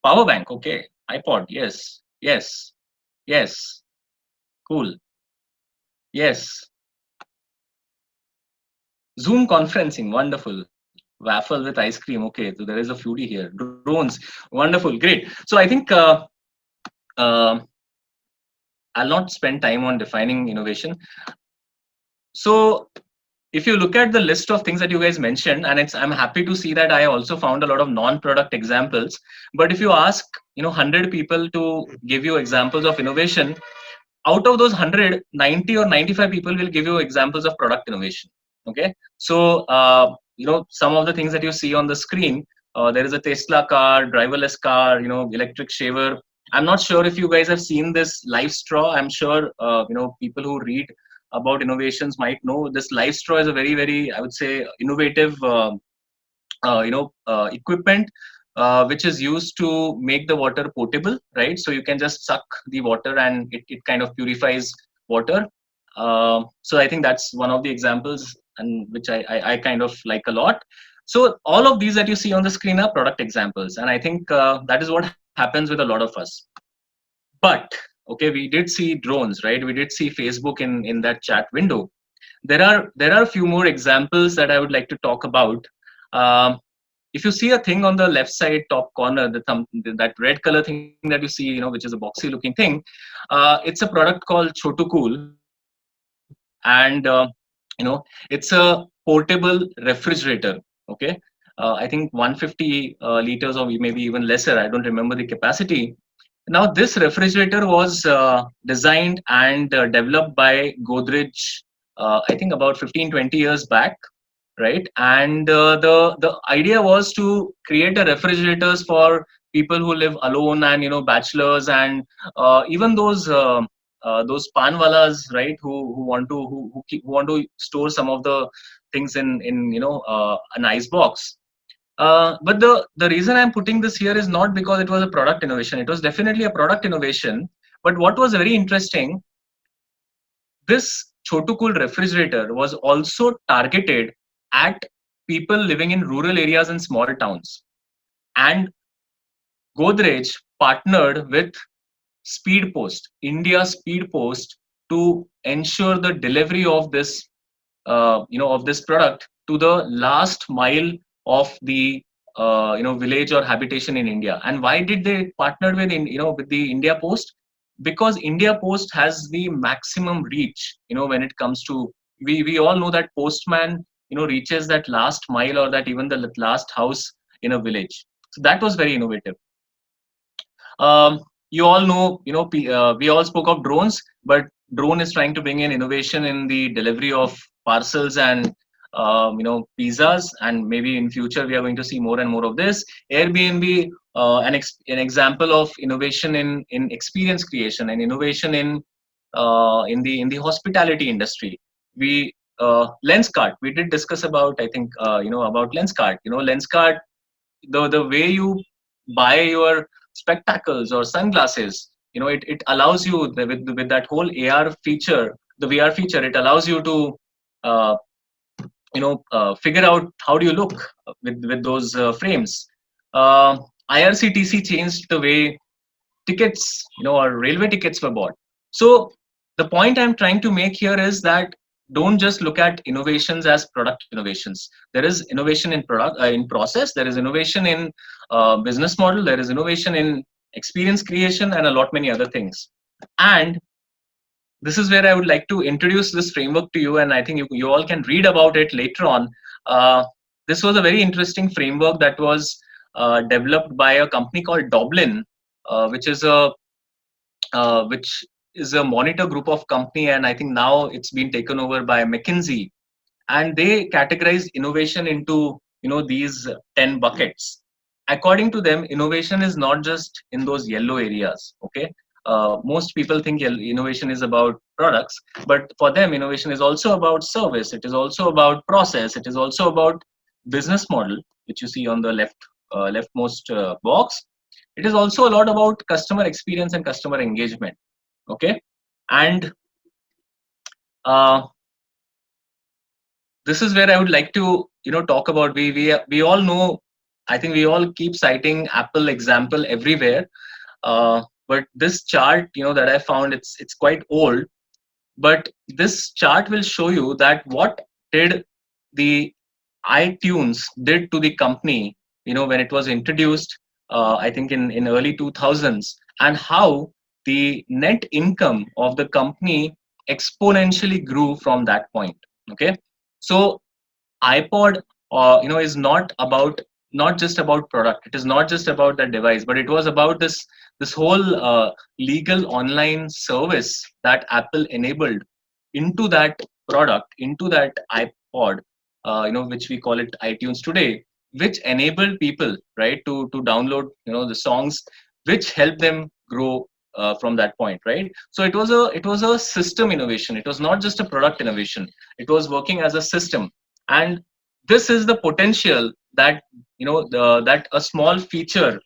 Power bank, okay. iPod, yes, yes, yes. Cool. Yes. Zoom conferencing, wonderful. Waffle with ice cream, okay. So there is a foodie here. Drones, wonderful, great. So I think uh, I'll not spend time on defining innovation. So if you look at the list of things that you guys mentioned, and I'm happy to see that I also found a lot of non-product examples. But if you ask 100 people to give you examples of innovation, out of those 100, 90 or 95 people will give you examples of product innovation. Okay, so some of the things that you see on the screen, there is a Tesla car, driverless car, electric shaver. I'm not sure if you guys have seen this live straw. I'm sure people who read about innovations might know this live straw is a very very, I would say, innovative equipment which is used to make the water potable, right? So you can just suck the water and it kind of purifies water. So I think that's one of the examples, and which I kind of like a lot. So all of these that you see on the screen are product examples, and I think that is what happens with a lot of us. But okay, we did see drones, right? We did see Facebook in that chat window. There are a few more examples that I would like to talk about. Um, if you see a thing on the left side top corner, that red color thing that you see, which is a boxy looking thing, it's a product called Chotu Cool, and it's a portable refrigerator. Okay, I think 150 liters or maybe even lesser. I don't remember the capacity. Now, this refrigerator was designed and developed by Godrej, I think about 15-20 years back, right? And the idea was to create a refrigerators for people who live alone, and bachelors, and even those panwalas, right? Who want to who want to store some of the things in an ice box. But the reason I'm putting this here is not because it was a product innovation. It was definitely a product innovation. But what was very interesting, this Chotu Cool refrigerator was also targeted at people living in rural areas and small towns. And Godrej partnered with Speed Post, India Speed Post, to ensure the delivery of this of this product to the last mile of the village or habitation in India. And why did they partner with with the India Post? Because India Post has the maximum reach. When it comes to, we all know that postman reaches that last mile or that even the last house in a village. So that was very innovative. You all know, we all spoke of drones, but drone is trying to bring in innovation in the delivery of parcels and pizzas, and maybe in future we are going to see more and more of this. Airbnb, an example of innovation in experience creation and innovation in the hospitality industry. We Lenskart, we did discuss about, I think, about Lenskart. Lenskart, the way you buy your spectacles or sunglasses, it allows you with that whole AR feature, the VR feature, it allows you to uh, figure out how do you look with those frames. uh, IRCTC changed the way tickets, or railway tickets were bought. So the point I'm trying to make here is that don't just look at innovations as product innovations. There is innovation in product, in process. There is innovation in business model. There is innovation in experience creation, and a lot many other things. And this is where I would like to introduce this framework to you, and I think you all can read about it later on. This was a very interesting framework that was developed by a company called Doblin, which is a monitor group of company, and I think now it's been taken over by McKinsey. And they categorize innovation into these 10 buckets. According to them, innovation is not just in those yellow areas. Okay, most people think innovation is about products, but for them innovation is also about service, it is also about process, it is also about business model, which you see on the leftmost box. It is also a lot about customer experience and customer engagement. Okay, and uh, this is where I would like to talk about. We all know. I think we all keep citing Apple example everywhere. But this chart, that I found, it's quite old. But this chart will show you that what did the iTunes did to the company, when it was introduced. I think in early 2000s, and how the net income of the company exponentially grew from that point. Okay, so iPod, is not just about product. It is not just about that device, but it was about this whole legal online service that Apple enabled into that product, into that iPod, which we call it iTunes today, which enabled people, right, to download, the songs, which helped them grow from that point, right? So it was a system innovation. It was not just a product innovation. It was working as a system. And this is the potential that that a small feature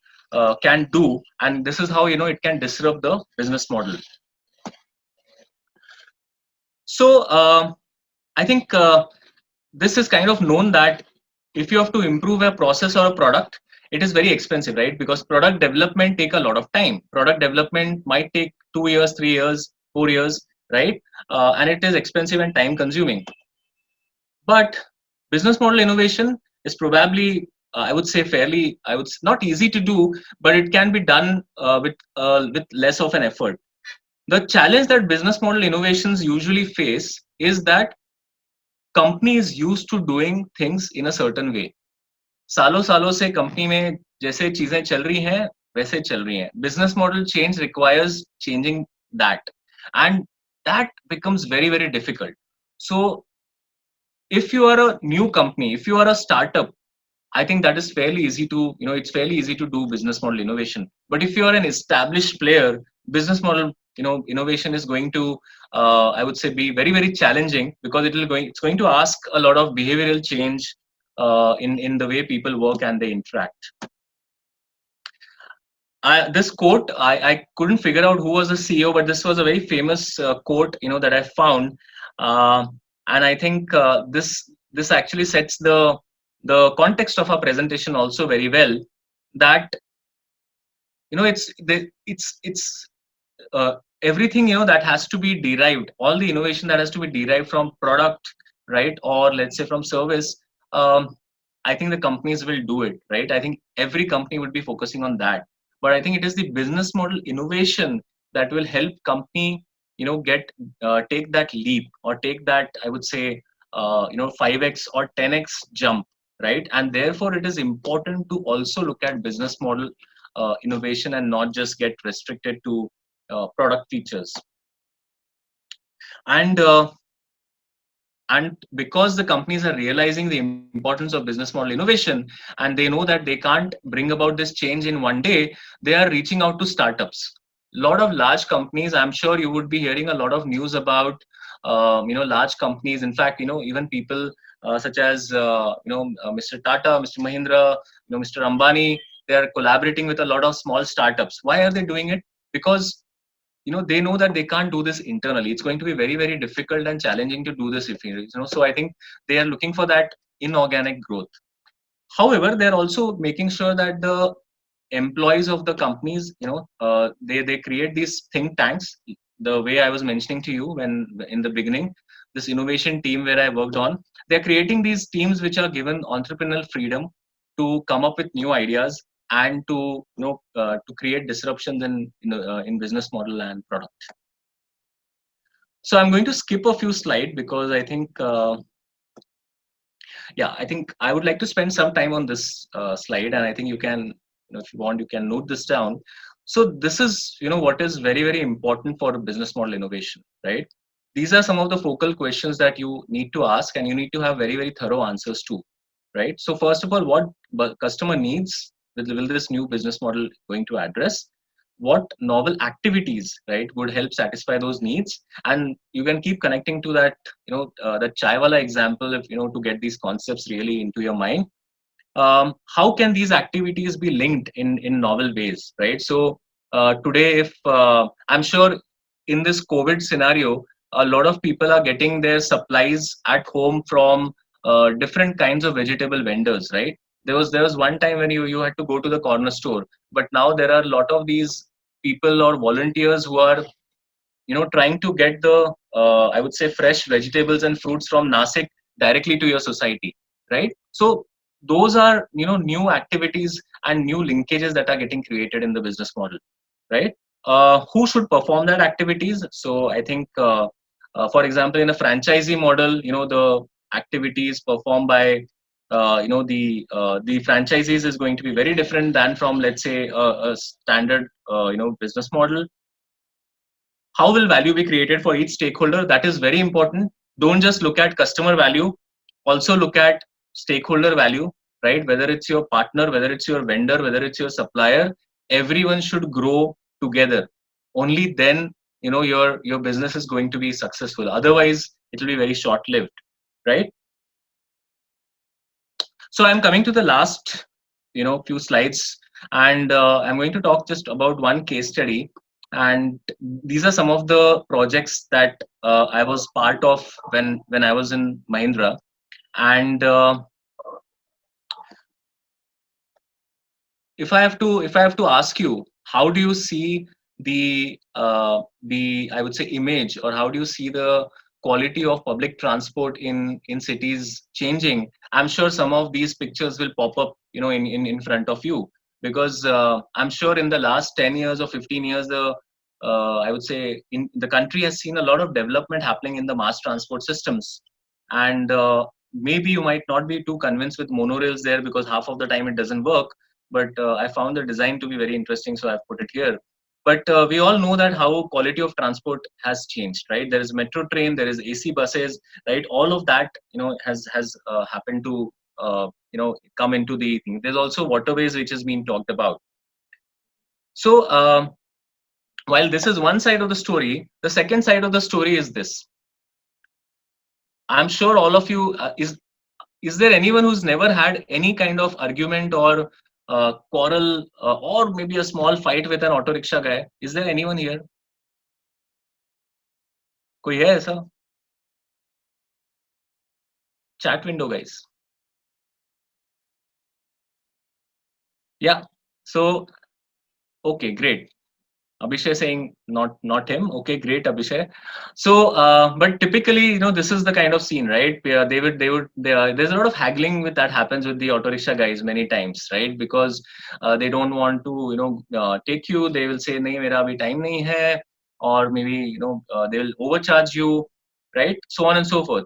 can do, and this is how it can disrupt the business model. So I think this is kind of known that if you have to improve a process or a product, it is very expensive, right? Because product development take a lot of time. Product development might take 2 years, 3 years, 4 years, right? And it is expensive and time consuming. But business model innovation is probably, I would say, fairly, not easy to do, but it can be done with less of an effort. The challenge that business model innovations usually face is that companies used to doing things in a certain way. सालों सालों से company में जैसे चीजें चल रही हैं वैसे चल रही हैं. Business model change requires changing that, and that becomes very, very difficult. So if you are a new company, if you are a startup, I think that is fairly easy to, it's fairly easy to do business model innovation. But if you are an established player, business model, innovation is going to, I would say, be very, very challenging, because it's going to ask a lot of behavioral change in the way people work and they interact. This quote, I couldn't figure out who was the CEO, but this was a very famous quote, that I found, and I think this actually sets the context of our presentation also very well. That it's everything that has to be derived, all the innovation that has to be derived from product, right, or let's say from service, um, I think the companies will do it, right? I think every company would be focusing on that. But I think it is the business model innovation that will help company, get take that leap, or take that, I would say, 5x or 10x jump, right? And therefore, it is important to also look at business model innovation and not just get restricted to product features. And because the companies are realizing the importance of business model innovation, and they know that they can't bring about this change in one day, they are reaching out to startups. A lot of large companies, I'm sure you would be hearing a lot of news about large companies. In fact, even people such as Mr. Tata, Mr. Mahindra, Mr. Ambani, they are collaborating with a lot of small startups. Why are they doing it? Because they know that they can't do this internally. It's going to be very, very difficult and challenging to do this if so I think they are looking for that inorganic growth. However, they're also making sure that the employees of the companies, they create these think tanks, the way I was mentioning to you when in the beginning, this innovation team where I worked on, they're creating these teams which are given entrepreneurial freedom to come up with new ideas, and to to create disruptions in business model and product. So I'm going to skip a few slides because I think I think I would like to spend some time on this slide, and I think you can, if you want, you can note this down. So this is, what is very, very important for business model innovation, right? These are some of the focal questions that you need to ask, and you need to have very, very thorough answers to, right? So first of all, what customer needs will this new business model going to address? What novel activities, right, would help satisfy those needs? And you can keep connecting to that, the chaiwala example, if to get these concepts really into your mind. How can these activities be linked in novel ways, right? So today, if I'm sure in this COVID scenario, a lot of people are getting their supplies at home from different kinds of vegetable vendors, right? There was one time when you had to go to the corner store, but now there are a lot of these people or volunteers who are trying to get the I would say fresh vegetables and fruits from Nasik directly to your society, right? So those are new activities and new linkages that are getting created in the business model, right? Who should perform that activities? So I think for example, in a franchisee model, the activities performed by the franchisees is going to be very different than from, let's say, a standard business model. How will value be created for each stakeholder? That is very important. Don't just look at customer value, also look at stakeholder value, right? Whether it's your partner, whether it's your vendor, whether it's your supplier, everyone should grow together. Only then your business is going to be successful. Otherwise, it will be very short lived, right? So I'm coming to the last few slides, and I'm going to talk just about one case study. And these are some of the projects that I was part of when I was in Mahindra. And if I have to ask you, how do you see the I would say image, or how do you see the quality of public transport in cities changing? I'm sure some of these pictures will pop up in front of you, because I'm sure in the last 10 years or 15 years, the I would say in the country has seen a lot of development happening in the mass transport systems. And maybe you might not be too convinced with monorails there, because half of the time it doesn't work. But I found the design to be very interesting, so I've put it here. But we all know that how quality of transport has changed, right? There is metro train, there is AC buses, right? All of that has happened to come into the thing. There's also waterways which has been talked about. So while this is one side of the story, the second side of the story is this. I'm sure all of you is there anyone who's never had any kind of argument or quarrel, or maybe a small fight with an auto rickshaw guy? Is there anyone here? कोई है ऐसा? Chat window, guys. Yeah. So okay, great. Abhishay saying not him. Okay, great, Abhishay. So, but typically, this is the kind of scene, right? There's a lot of haggling with that happens with the auto rickshaw guys many times, right? Because they don't want to, take you. They will say, "नहीं मेरा अभी time नहीं है," or maybe they will overcharge you, right? So on and so forth.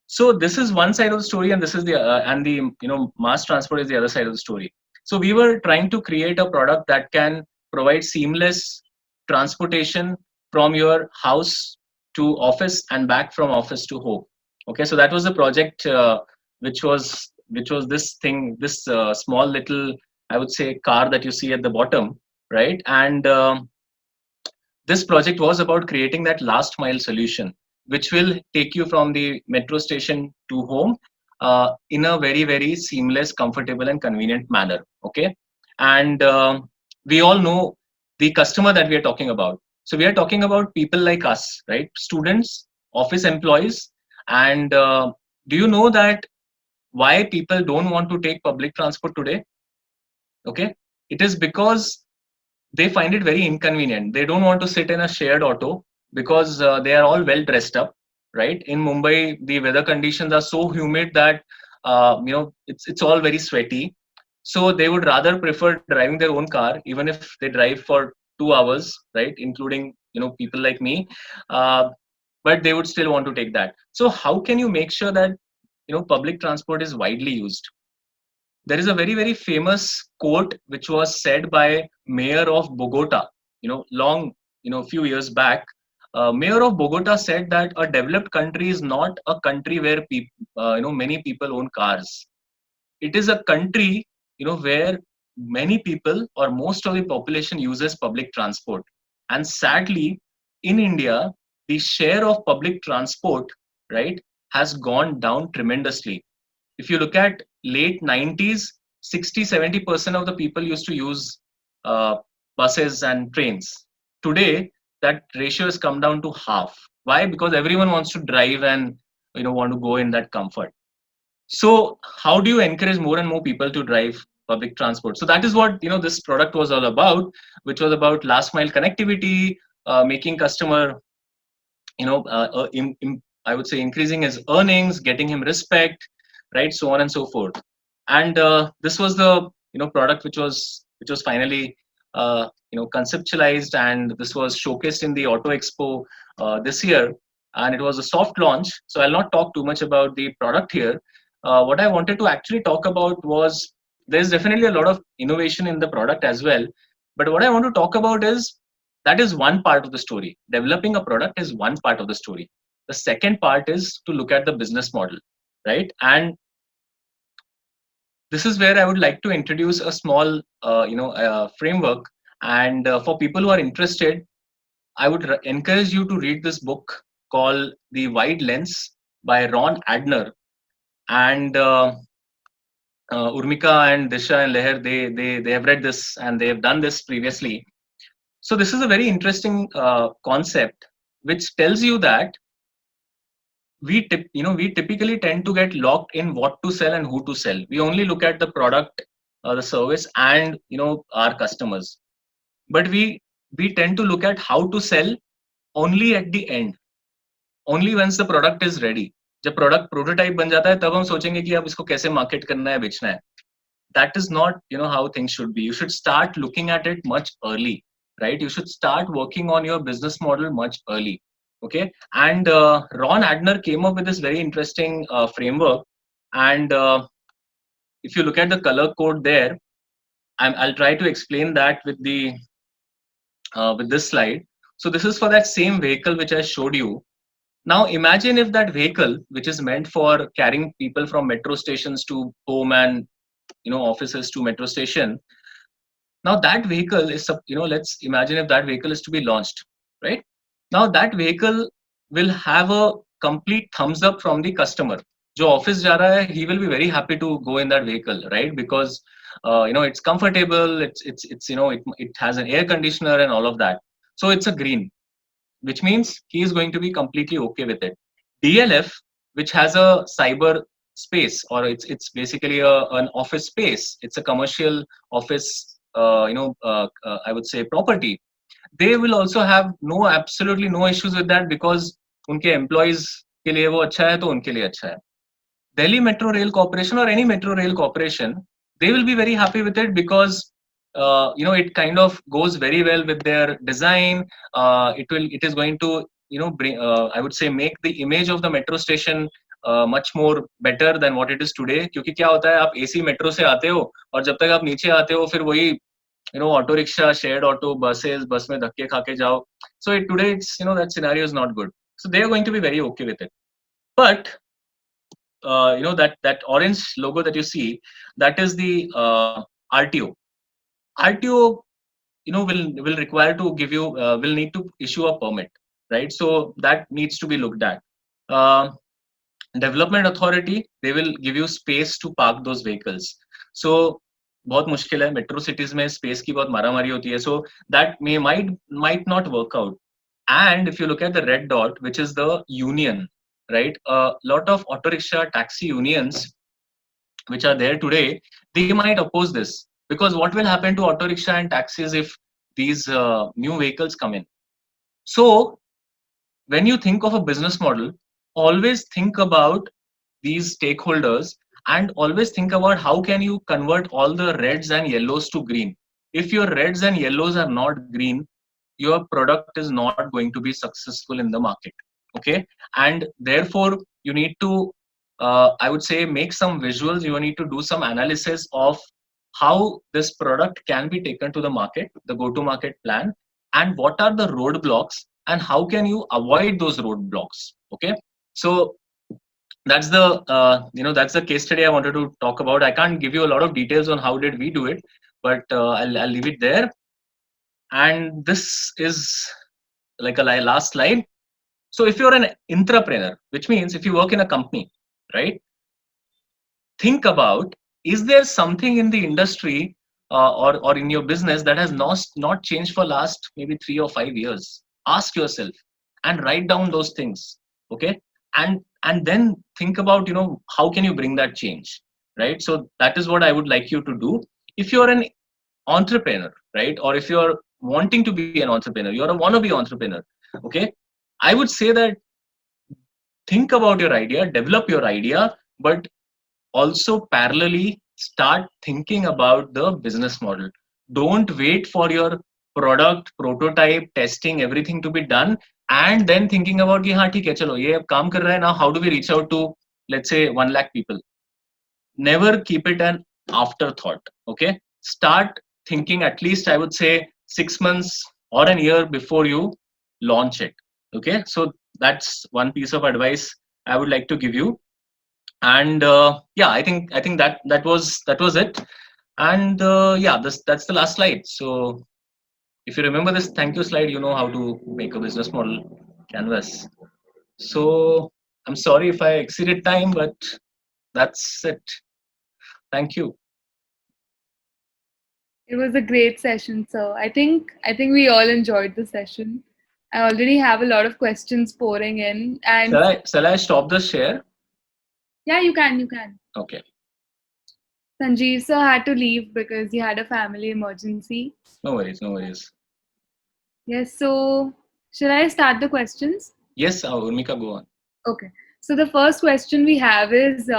So this is one side of the story, and this is the mass transport is the other side of the story. So we were trying to create a product that can provide seamless transportation from your house to office and back from office to home. Okay, so that was the project, which was this thing, this small little, I would say, car that you see at the bottom, right? And this project was about creating that last mile solution, which will take you from the metro station to home in a very, very seamless, comfortable, and convenient manner. Okay. And we all know the customer that we are talking about. So we are talking about people like us, right? Students, office employees. And do you know that why people don't want to take public transport today? Okay. It is because they find it very inconvenient. They don't want to sit in a shared auto because they are all well dressed up, right? In Mumbai, the weather conditions are so humid that it's all very sweaty. So they would rather prefer driving their own car, even if they drive for 2 hours, right? Including people like me, uh, but they would still want to take that. So how can you make sure that public transport is widely used? There is a very, very famous quote which was said by mayor of Bogota, long, few years back. Mayor of Bogota said that a developed country is not a country where many people own cars. It is a country where many people or most of the population uses public transport. And sadly, in India, the share of public transport, right, has gone down tremendously. If you look at late 90s, 60-70% of the people used to use uh, buses and trains. Today, that ratio has come down to half. Why? Because everyone wants to drive and want to go in that comfort. So how do you encourage more and more people to drive public transport? So that is what this product was all about, which was about last mile connectivity, making customer I would say increasing his earnings, getting him respect, right? So on and so forth. And this was the product which was finally conceptualized, and this was showcased in the Auto Expo this year, and it was a soft launch. So I'll not talk too much about the product here. What I wanted to actually talk about was there's definitely a lot of innovation in the product as well. But what I want to talk about is that is one part of the story. Developing a product is one part of the story. The second part is to look at the business model, right? And this is where I would like to introduce a small, framework. And for people who are interested, I would encourage you to read this book called The Wide Lens by Ron Adner. And Urmika and Disha and Leher, they have read this and they have done this previously. So this is a very interesting concept, which tells you that we typically tend to get locked in what to sell and who to sell. We only look at the product, the service, and our customers. But we tend to look at how to sell only at the end, only once the product is ready. जब product prototype बन जाता है तब हम सोचेंगे कि अब इसको कैसे मार्केट करना है, बेचना है. That is not how things should be. You should start looking at it much early, right? You should start working on your business model much early. Okay. And Ron Adner came up with this very interesting framework. And if you look at the color code there, I'll try to explain that with this slide. So this is for that same vehicle which I showed you. Now imagine if that vehicle, which is meant for carrying people from metro stations to home and offices to metro station. Now that vehicle is, let's imagine if that vehicle is to be launched, right? Now that vehicle will have a complete thumbs up from the customer. जो office जा रहा है, he will be very happy to go in that vehicle, right? Because it's comfortable, it has an air conditioner and all of that. So it's a green, which means he is going to be completely okay with it. DLF, which has a cyber space, or it's basically an office space. It's a commercial office, I would say property. they will also have absolutely no issues with that, because उनके employees के लिए वो अच्छा है तो उनके लिए अच्छा है. Delhi Metro Rail Corporation or any Metro Rail Corporation, they will be very happy with it, because it kind of goes very well with their design. It is going to bring, I would say, make the image of the metro station much more better than what it is today. क्योंकि क्या होता है, आप AC metro से आते हो और जब तक आप नीचे आते हो फिर वही auto rickshaw, shared auto, buses, बस में धक्के खा के जाओ. So today it's that scenario is not good. So they are going to be very okay with it. But that orange logo that you see, that is the RTO. RTO will require to give you will need to issue a permit, right? So that needs to be looked at. Development authority, they will give you space to park those vehicles. So बहुत मुश्किल है, metro cities में space की बहुत मारामारी होती है. So that might not work out. And if you look at the red dot, which is the union, right? A lot of auto rickshaw taxi unions which are there today, they might oppose this, because what will happen to auto rickshaw and taxis if these new vehicles come in? So when you think of a business model, always think about these stakeholders, and always think about how can you convert all the reds and yellows to green. If your reds and yellows are not green, your product is not going to be successful in the market. Okay, and therefore you need to I would say make some visuals. You need to do some analysis of how this product can be taken to the market, the go to market plan, and what are the roadblocks and how can you avoid those roadblocks. Okay, so that's the that's the case study I wanted to talk about. I can't give you a lot of details on how did we do it, but I'll leave it there. And this is like a last slide. So if you're an entrepreneur, which means if you work in a company, right, think about, is there something in the industry or in your business that has not changed for last maybe 3 or 5 years? Ask yourself and write down those things. Okay, and then think about how can you bring that change, right? So that is what I would like you to do. If you're an entrepreneur, right, or if you're wanting to be an entrepreneur, you're a wannabe entrepreneur, okay, I would say that think about your idea, develop your idea, but also parallelly start thinking about the business model. Don't wait for your product prototype testing everything to be done and then thinking about कि हाँ ठीक है चलो ये अब काम कर रहा है, now how do we reach out to, let's say, 1 lakh people. Never keep it an afterthought. Okay, start thinking at least, I would say, 6 months or a year before you launch it. Okay, so that's one piece of advice I would like to give you. And yeah, I think that was it. And yeah, that's the last slide. So if you remember this thank you slide, you know how to make a business model canvas. So I'm sorry if I exceeded time, but that's it. Thank you. It was a great session, sir. I think we all enjoyed the session. I already have a lot of questions pouring in, and Shall I stop the share? yeah, you can. Okay. Sanjeev sir had to leave because he had a family emergency. No worries, no worries. Yes, so should I start the questions? Yes, Urmika, go on. Okay. So the first question we have is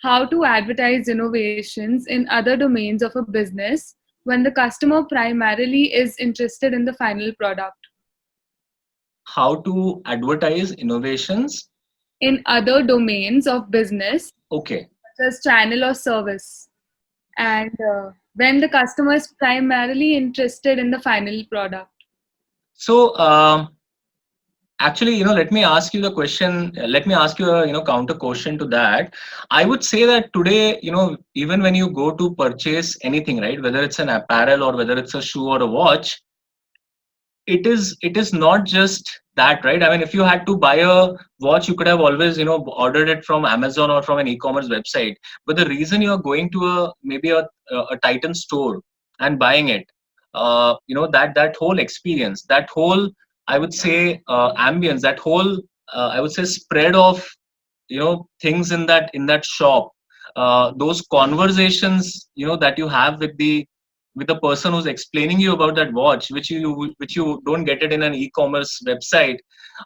how to advertise innovations in other domains of a business when the customer primarily is interested in the final product. How to advertise innovations In other domains of business, okay, such as channel or service, and when the customer is primarily interested in the final product. so actually, let me ask you the question. Let me ask you a counter question to that. I would say that today, even when you go to purchase anything, right, whether it's an apparel or whether it's a shoe or a watch, it is not just that, right? I mean, if you had to buy a watch, you could have always ordered it from Amazon or from an e-commerce website. But the reason you are going to maybe a Titan store and buying it, that whole experience, that whole, I would say, ambience, that whole I would say spread of things in that shop, those conversations that you have with the with the person who's explaining you about that watch, which you don't get it in an e-commerce website.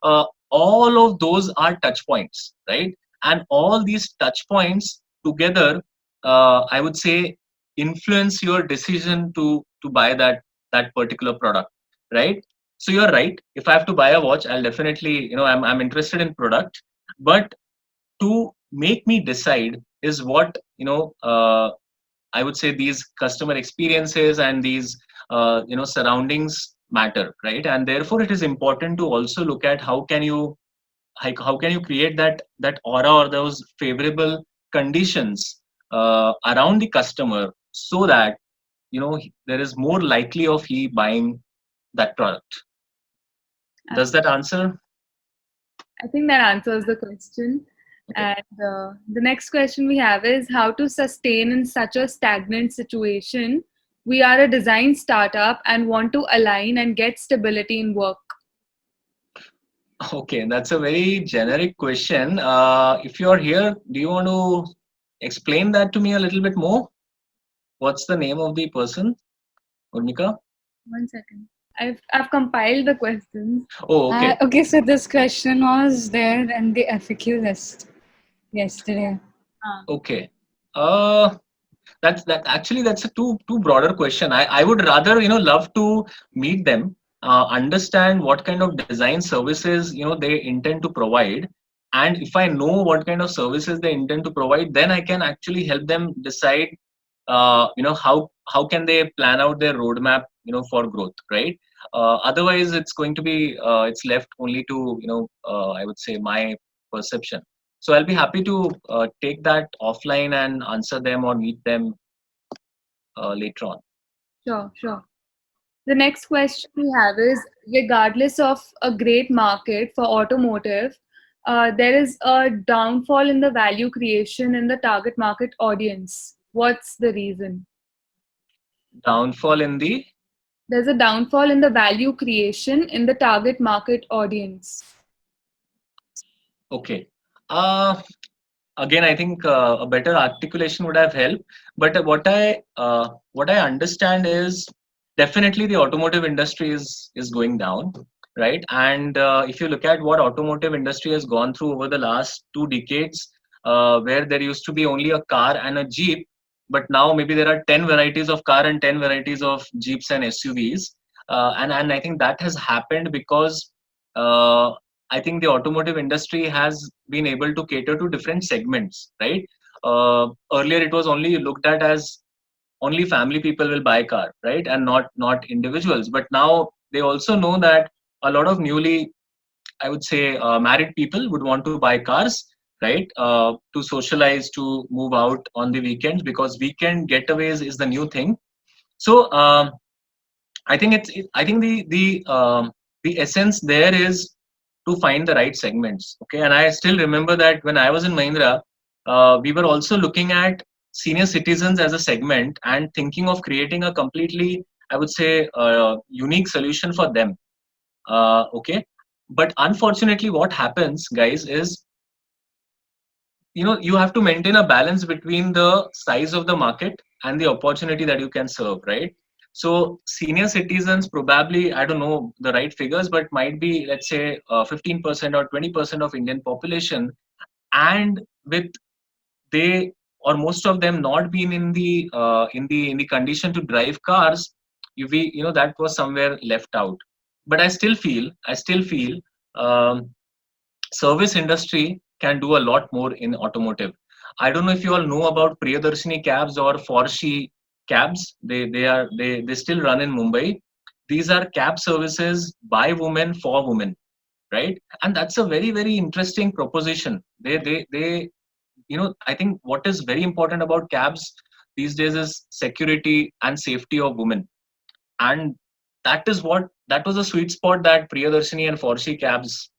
uh, all of those are touch points, right? And all these touch points together, I would say, influence your decision to buy that particular product, right? So you're right. If I have to buy a watch, I'll definitely, I'm interested in product, but to make me decide is what, I would say these customer experiences and these surroundings matter, right? And therefore, it is important to also look at how can you create that aura or those favorable conditions around the customer, so that there is more likely of he buying that product. Does that answer? I think that answers the question. Okay. And the next question we have is how to sustain in such a stagnant situation. We are a design startup and want to align and get stability in work. Okay, that's a very generic question. If you're here, do you want to explain that to me a little bit more? What's the name of the person, Urmika? 1 second. I've compiled the questions. Oh, okay. Okay, so this question was there in the FAQ list yesterday. Okay. Uh, that's a too broader question. I would rather love to meet them, understand what kind of design services they intend to provide, and if I know what kind of services they intend to provide, then I can actually help them decide how can they plan out their roadmap for growth, right? Otherwise it's going to be it's left only to I would say my perception. So I'll be happy to take that offline and answer them or meet them later on. Sure, sure. The next question we have is regardless of a great market for automotive, there is a downfall in the value creation in the target market audience. What's the reason? Downfall in the There's a downfall in the value creation in the target market audience. okay. Uh, Again, I think a better articulation would have helped. But what I understand is definitely the automotive industry is going down, right? And if you look at what automotive industry has gone through over the last 2 decades, where there used to be only a car and a jeep, but now maybe there are 10 varieties of car and 10 varieties of jeeps and SUVs, and I think that has happened because. I think the automotive industry has been able to cater to different segments, right? Earlier, it was only looked at as only family people will buy a car, right, and not individuals. But now they also know that a lot of newly, I would say, married people would want to buy cars, right, to socialize, to move out on the weekends, because weekend getaways is the new thing. So I think I think the essence there is to find the right segments. Okay, and I still remember that when I was in Mahindra, we were also looking at senior citizens as a segment and thinking of creating a completely, I would say, unique solution for them. Okay, but unfortunately, what happens, guys, is you have to maintain a balance between the size of the market and the opportunity that you can serve, right? So senior citizens probably, I don't know the right figures, but might be, let's say, 15% or 20% of Indian population, and with they or most of them not being in the condition to drive cars, that was somewhere left out. But I still feel um, service industry can do a lot more in automotive. I don't know if you all know about Priyadarshini cabs or Forshi cabs. They still run in Mumbai. These are cab services by women for women, right? And that's a very interesting proposition. They I think what is very important about cabs these days is security and safety of women, and that was a sweet spot that Priyadarshini and Forshi cabs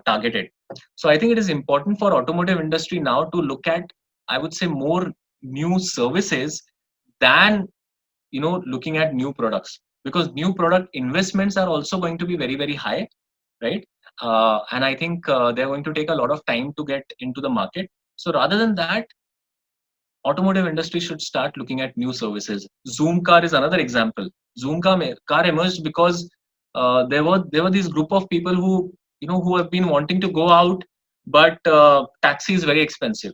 targeted. So I think it is important for automotive industry now to look at, I would say, more new services than looking at new products, because new product investments are also going to be very high, right? And I think they're going to take a lot of time to get into the market. So rather than that, automotive industry should start looking at new services. Zoom Car is another example. Car emerged because there were these group of people who who have been wanting to go out, but taxi is very expensive,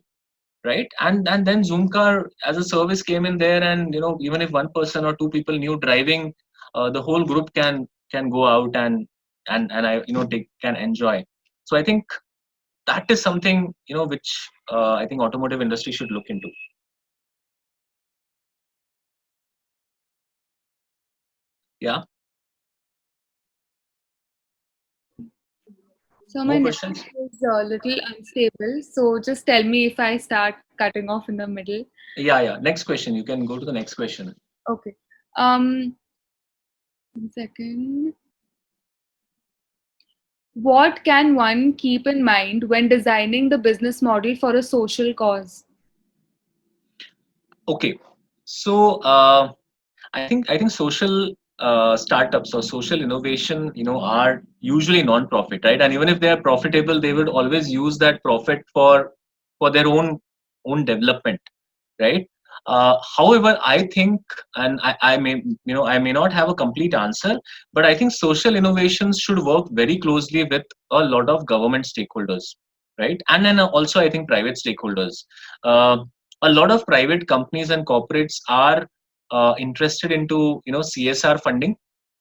right? And then Zoom Car as a service came in there, and even if one person or two people knew driving, the whole group can go out and I they can enjoy. So I think that is something which I think automotive industry should look into. Yeah. So my More network questions? is a little unstable. So just tell me if I start cutting off in the middle. Yeah. Next question. You can go to the next question. Okay. Um, 1 second. What can one keep in mind when designing the business model for a social cause? Okay. So I think social startups or social innovation, are usually non-profit, right? And even if they are profitable, they would always use that profit for their own development, right? However, I think, and I may I may not have a complete answer, but I think social innovations should work very closely with a lot of government stakeholders, right? And then also I think private stakeholders. Uh, a lot of private companies and corporates are interested into CSR funding,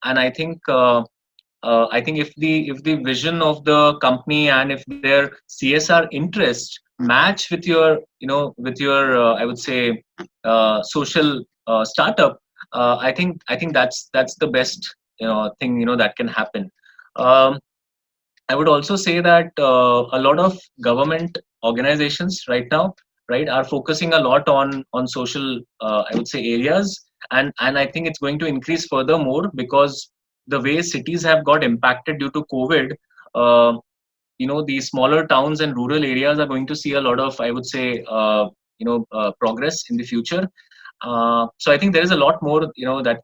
and I think if the vision of the company and if their CSR interest match with your I would say social startup, I think that's the best thing that can happen. Um, I would also say that a lot of government organizations right now, right, are focusing a lot on social, I would say, areas, and I think it's going to increase furthermore because the way cities have got impacted due to COVID. Uh, the smaller towns and rural areas are going to see a lot of, I would say, progress in the future. So I think there is a lot more that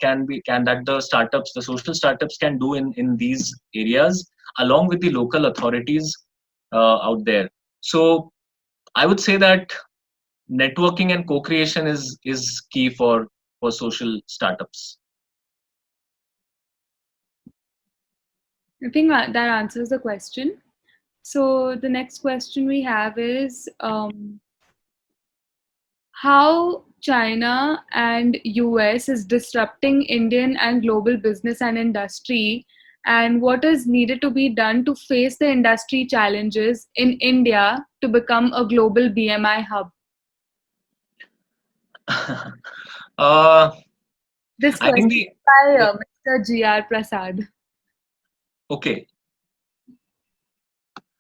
the social startups can do in these areas along with the local authorities out there. So I would say that networking and co-creation is key for social startups. I think that answers the question. So the next question we have is how China and US is disrupting Indian and global business and industry, and what is needed to be done to face the industry challenges in India to become a global BMI hub. uh, This I think question the, is by the Mr. G.R. Prasad. okay.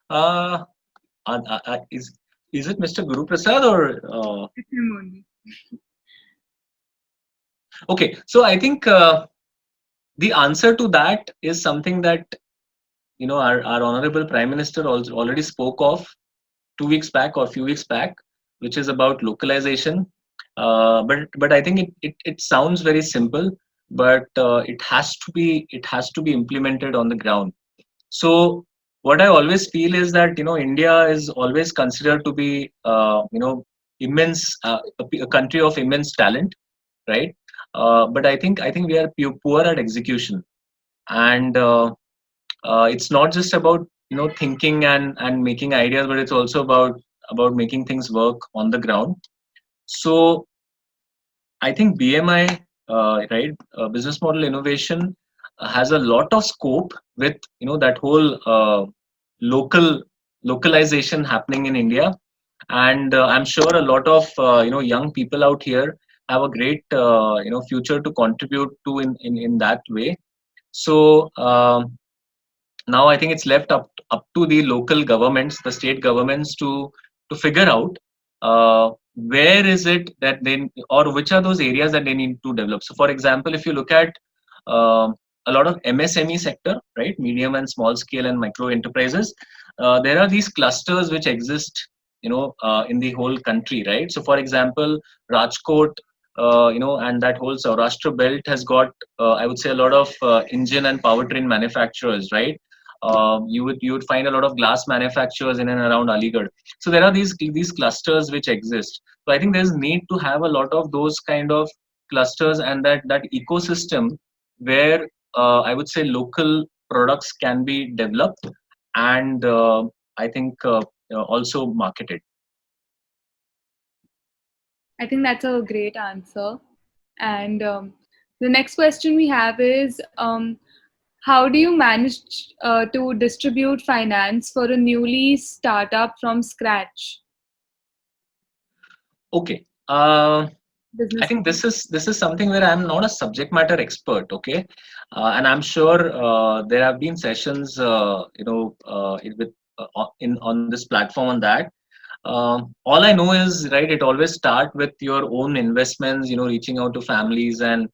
Uh, is it Mr. Guru Prasad or It's him only. okay? So I think the answer to that is something that our honorable Prime Minister already spoke of 2 weeks back or a few weeks back, which is about localization. But I think it sounds very simple, but it has to be implemented on the ground. So what I always feel is that India is always considered to be immense, a country of immense talent, right? But I think we are poor at execution, and it's not just about thinking and making ideas, but it's also about making things work on the ground. So I think BMI, right, business model innovation, has a lot of scope with that whole localization happening in India, and I'm sure a lot of young people out here have a great future to contribute to in that way. So now I think it's left up to the local governments, the state governments, to figure out where is it that they, or which are those areas that they need to develop. So for example, if you look at um a lot of MSME sector, right, medium and small scale and micro enterprises, there are these clusters which exist in the whole country, right? So for example, Rajkot, and that whole Saurashtra belt has got I would say a lot of engine and powertrain manufacturers, right? You would find a lot of glass manufacturers in and around Aligarh. So there are these clusters which exist. So I think there's need to have a lot of those kind of clusters, and that ecosystem where I would say local products can be developed, and I think also marketed. I think that's a great answer. And the next question we have is, how do you manage to distribute finance for a newly startup from scratch? Okay. I Business. think this is something where I'm not a subject matter expert, okay, and I'm sure there have been sessions, with in on this platform on that. All I know is, right, it always start with your own investments, reaching out to families and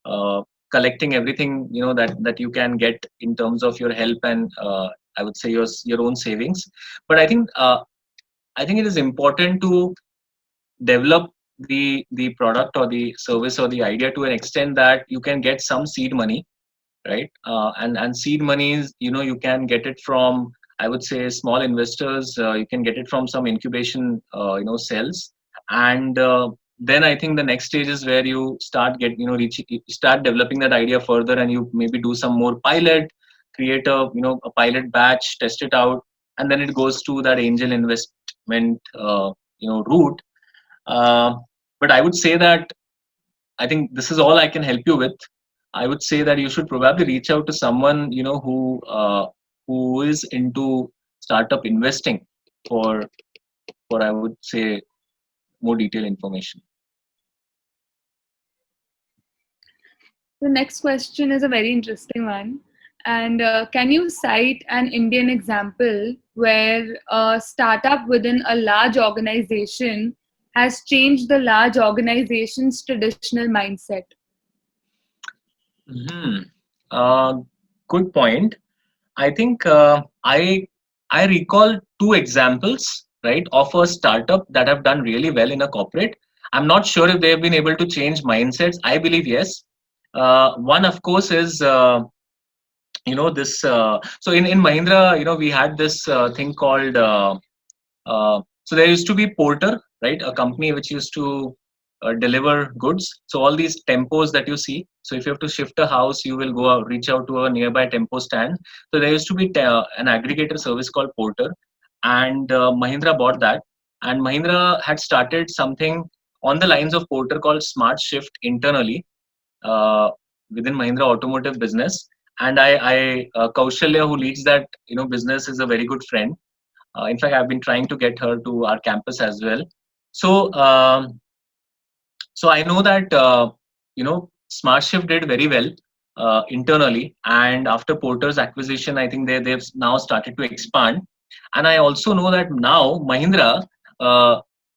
uh, collecting everything, that you can get in terms of your help and I would say your own savings. But I think it is important to develop the product or the service or the idea to an extent that you can get some seed money, right? And seed monies, you can get it from, I would say, small investors. You can get it from some incubation, cells, and then I think the next stage is where you start start developing that idea further, and you maybe do some more pilot, create a pilot batch, test it out, and then it goes to that angel investment, route. uh, but I would say that I think this is all I can help you with. I would say that you should probably reach out to someone who is into startup investing for I would say more detailed information. The next question is a very interesting one. And can you cite an Indian example where a startup within a large organization has changed the large organization's traditional mindset? Hmm. Uh, Good point. I think I recall two examples, right, of a startup that have done really well in a corporate. I'm not sure if they have been able to change mindsets. I believe yes. One, of course, is this. So in Mahindra, we had this thing called. So there used to be Porter, right, a company which used to deliver goods. So all these tempos that you see. So if you have to shift a house, you will go out, reach out to a nearby tempo stand. So there used to be an aggregator service called Porter, and Mahindra bought that. And Mahindra had started something on the lines of Porter called Smart Shift internally uh, within Mahindra Automotive business. And Kaushalya, who leads that business, is a very good friend. In fact, I've been trying to get her to our campus as well. So, so I know that SmartShift did very well internally, and after Porter's acquisition, I think they've now started to expand. And I also know that now Mahindra,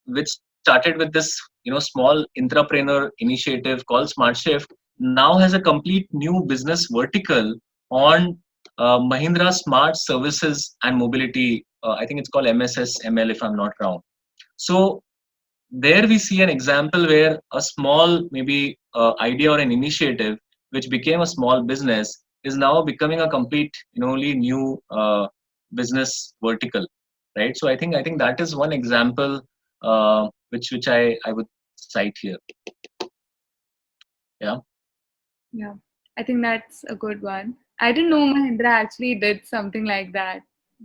which started with this small entrepreneur initiative called SmartShift, now has a complete new business vertical on Mahindra Smart Services and Mobility. I think it's called MSSML, if I'm not wrong. So there we see an example where a small maybe idea or an initiative which became a small business is now becoming a complete new business vertical, right? So I think that is one example which I would cite here. Yeah. Yeah, I think that's a good one. I didn't know Mahindra actually did something like that,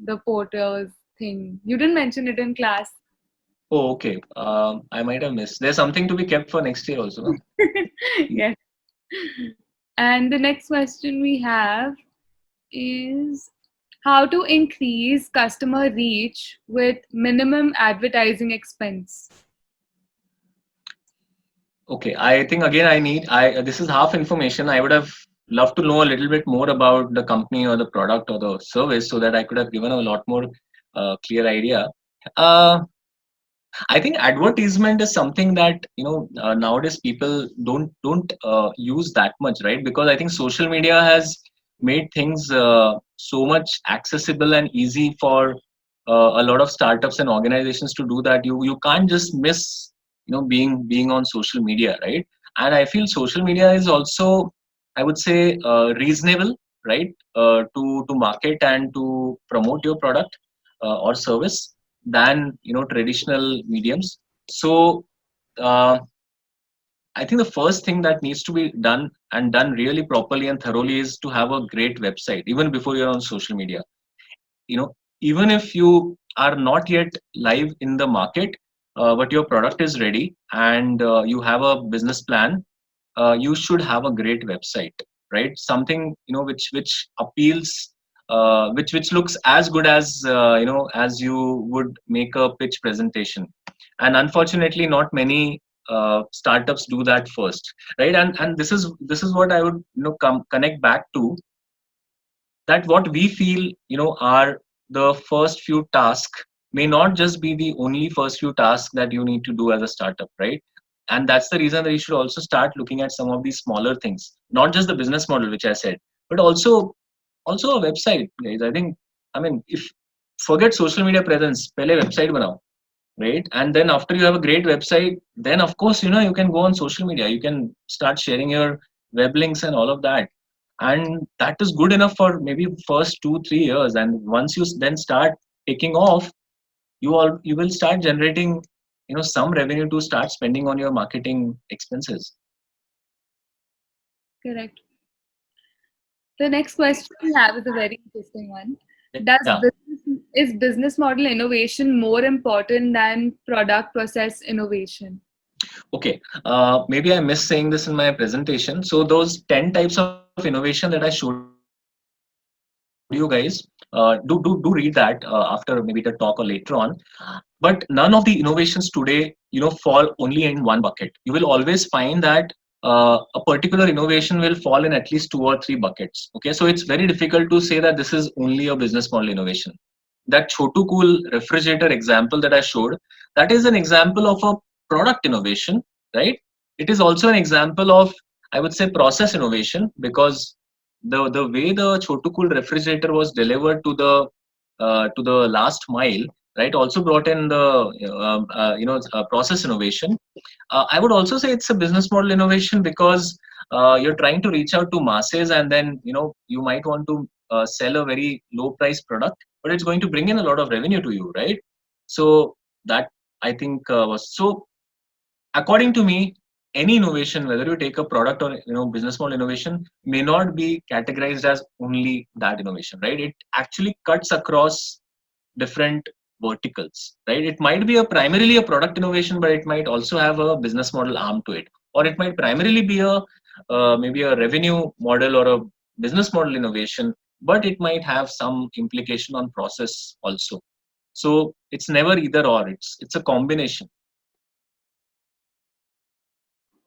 the porters thing. You didn't mention it in class. Oh, okay. I might have missed. There's something to be kept for next year also, no? Yes. And the next question we have is, how to increase customer reach with minimum advertising expense? Okay, I think again I need I this is half information. I would have loved to know a little bit more about the company or the product or the service so that I could have given a lot more clear idea. Uh, I think advertisement is something that nowadays people don't use that much, right? Because I think social media has made things so much accessible and easy for a lot of startups and organizations to do that. You can't just miss being on social media, right? And I feel social media is also, I would say, reasonable. right, to market and to promote your product or service than traditional mediums. So uh, I think the first thing that needs to be done and done really properly and thoroughly is to have a great website even before you're on social media. you know Even if you are not yet live in the market, but your product is ready and you have a business plan, you should have a great website, right? Something which appeals, which looks as good as as you would make a pitch presentation. And unfortunately not many startups do that first, right? And this is what I would connect back to, that what we feel are the first few tasks may not just be the only first few tasks that you need to do as a startup, right? And that's the reason that you should also start looking at some of these smaller things, not just the business model which I said, but also a website, guys. I mean, if forget social media presence, pehle website banao, right? And then after you have a great website, then of course you can go on social media, you can start sharing your web links and all of that. And that is good enough for maybe first 2 3 years, and once you then start taking off, you will start generating some revenue to start spending on your marketing expenses. Correct. The next question we have is a very interesting one. Does Yeah. is business model innovation more important than product process innovation? Okay. Maybe I missed saying this in my presentation. So those 10 types of innovation that I showed you guys, do read that after maybe the talk or later on. But none of the innovations today, fall only in one bucket. You will always find that a particular innovation will fall in at least two or three buckets. Okay, so it's very difficult to say that this is only a business model innovation. That Chotu Cool refrigerator example that I showed, that is an example of a product innovation, right? It is also an example of, I would say, process innovation, because the way the Chotu Cool refrigerator was delivered to the last mile, right, also brought in the process innovation. I would also say it's a business model innovation, because you're trying to reach out to masses, and then you might want to sell a very low price product, but it's going to bring in a lot of revenue to you, right? So that, I think, was so. According to me, any innovation, whether you take a product or business model innovation, may not be categorized as only that innovation, right? It actually cuts across different verticals, right? It might be a primarily a product innovation, but it might also have a business model arm to it, or it might primarily be a maybe a revenue model or a business model innovation, but it might have some implication on process also. So it's never either or, it's a combination.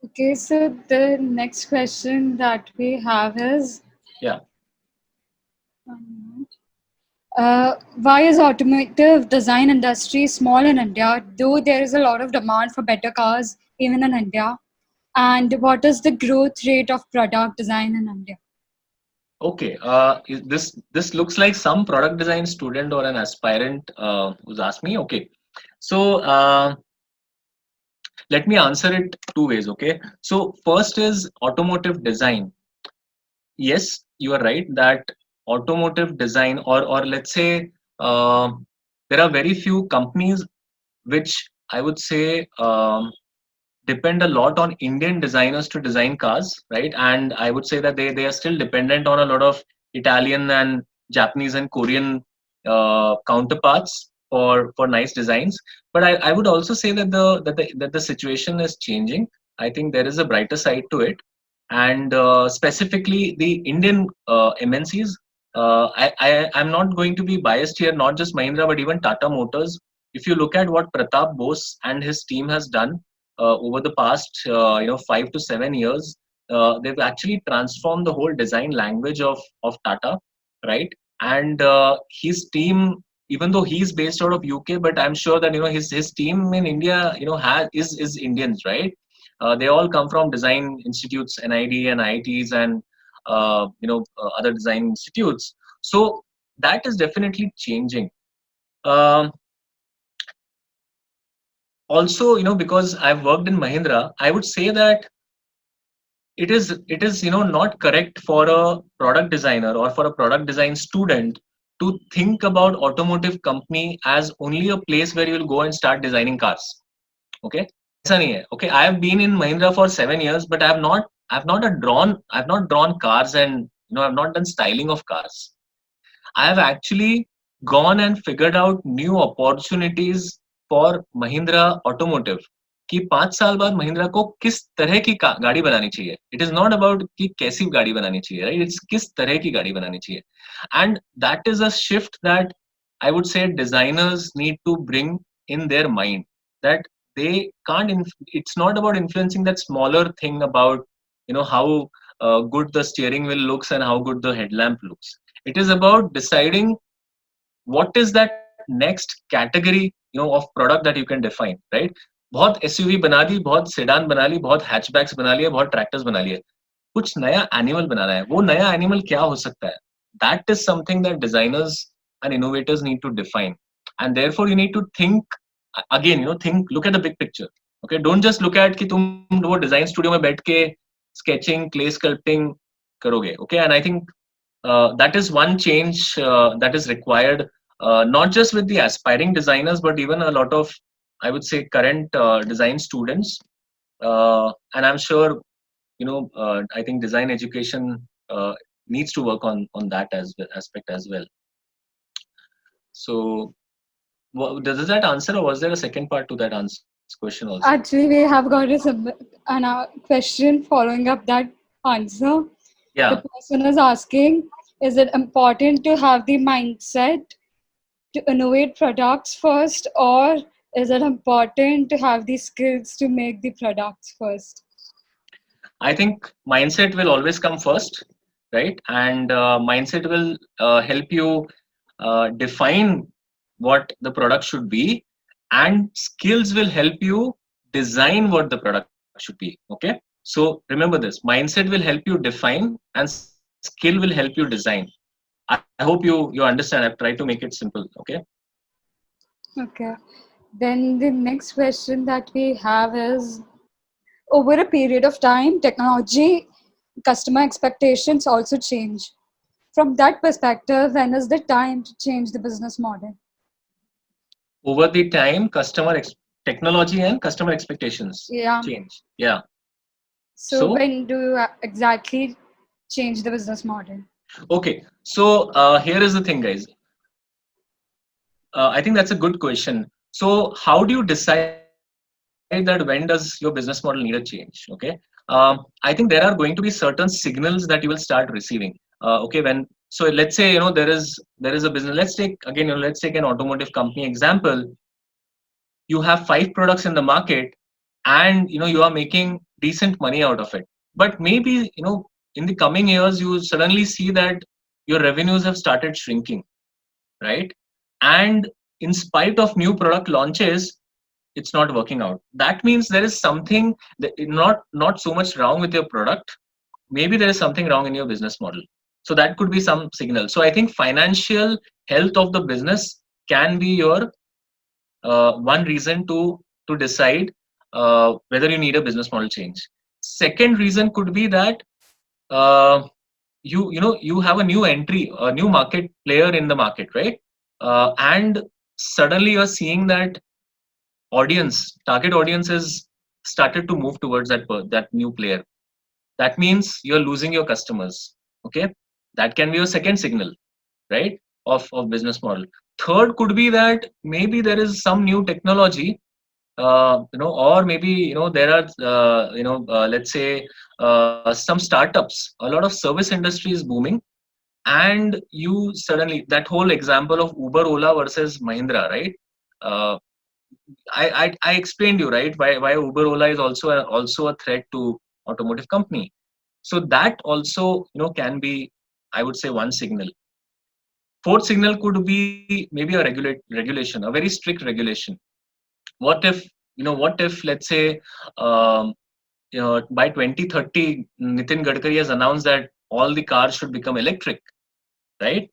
Okay, so the next question that we have is, Yeah. why is automotive design industry small in India, though there is a lot of demand for better cars even in India? And what is the growth rate of product design in India? Okay, this looks like some product design student or an aspirant who's asked me. Okay, so let me answer it two ways. Okay, so first is automotive design. Yes, you are right that automotive design, or let's say, there are very few companies which I would say depend a lot on Indian designers to design cars, right? And I would say that they are still dependent on a lot of Italian and Japanese and Korean counterparts for nice designs. But I would also say that the situation is changing. I think there is a brighter side to it, and specifically the Indian MNCs. I'm not going to be biased here, not just Mahindra but even Tata Motors. If you look at what Pratap Bose and his team has done over the past 5 to 7 years, they've actually transformed the whole design language of Tata, right? And his team, even though he's based out of UK, but I'm sure that his team in India has is Indians, right? They all come from design institutes, NID and IITs, and other design institutes. So that is definitely changing. Um, Also, because I've worked in Mahindra, I would say that it is not correct for a product designer or for a product design student to think about automotive company as only a place where you will go and start designing cars. Okay, ऐसा नहीं है. Okay, I have been in Mahindra for 7 years, but I have not drawn cars, and I've not done styling of cars. I have actually gone and figured out new opportunities for Mahindra Automotive कि 5 साल बाद महिंद्रा को किस तरह की गाड़ी बनानी चाहिए. इट इज नॉट अबाउट कि कैसी गाड़ी बनानी चाहिए, राइट? इट्स किस तरह की गाड़ी बनानी चाहिए. And that is a shift that I would say designers need to bring in their mind, that they can't it's not about influencing that smaller thing about how good the steering wheel looks and how good the headlamp looks. It is about deciding what is that next category of product that you can define, right? बहुत SUV बना दी, बहुत sedan बना ली, बहुत hatchbacks बना लिए, बहुत tractors बना लिए. कुछ नया एनिमल बनाना है. वो नया एनिमल क्या हो सकता है? That is something that designers and innovators need to define. And therefore you need to think again, look at the big picture. Okay, don't just look at कि तुम वो design studio में बैठ के sketching, clay sculpting करोगे. Okay, and I think that is one change that is required, not just with the aspiring designers, but even a lot of, I would say, current design students. And I'm sure, I think design education needs to work on that aspect as well. So, does that answer, or was there a second part to that question also? Actually, we have got a question following up that answer. Yeah. The person is asking, is it important to have the mindset to innovate products first, or is it important to have the skills to make the products first? I think mindset will always come first, right? And mindset will help you define what the product should be, and skills will help you design what the product should be. Okay, so remember this: mindset will help you define, and skill will help you design. I hope you understand. I've tried to make it simple. Okay. Then the next question that we have is, over a period of time, technology, customer expectations also change. From that perspective, when is the time to change the business model? Over the time, technology and customer expectations change. Yeah. So when do you exactly change the business model? Okay. So here is the thing, guys. I think that's a good question. So how do you decide that when does your business model need a change? Okay. I think there are going to be certain signals that you will start receiving. So let's say there is a business. Let's take an automotive company example. You have 5 products in the market, and you are making decent money out of it. But maybe in the coming years you suddenly see that your revenues have started shrinking, right? And in spite of new product launches, it's not working out. That means there is something that not so much wrong with your product. Maybe there is something wrong in your business model. So that could be some signal. So I think financial health of the business can be your one reason to decide whether you need a business model change. Second reason could be that you have a new entry, a new market player in the market, right? And suddenly you're seeing that target audience has started to move towards that new player. That means you're losing your customers. Okay, that can be a second signal, right, of business model. Third could be that maybe there is some new technology, or maybe there are let's say some startups. A lot of service industry is booming, and you suddenly, that whole example of Uber, Ola versus Mahindra, right? I explained you, right, why Uber, Ola is also a threat to automotive company. So that also can be, I would say, one signal. Fourth signal could be maybe a regulation, a very strict regulation. What if let's say by 2030 Nitin Gadkari has announced that all the cars should become electric, right?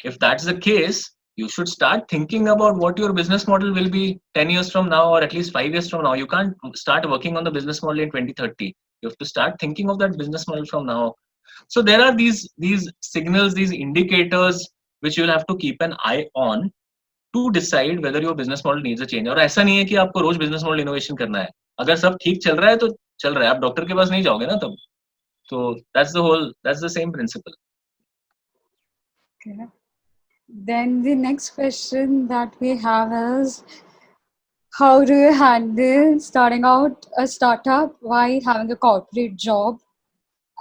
If that's the case, you should start thinking about what your business model will be 10 years from now, or at least 5 years from now. You can't start working on the business model in 2030. You have to start thinking of that business model from now. So there are these signals, these indicators which you will have to keep an eye on to decide whether your business model needs a change. और ऐसा नहीं है कि आपको रोज business model innovation करना है. अगर सब ठीक चल रहा है तो चल रहा है. आप डॉक्टर के पास नहीं जाओगे ना तब. So that's the same principle. Okay. Then the next question that we have is, how do you handle starting out a startup while having a corporate job?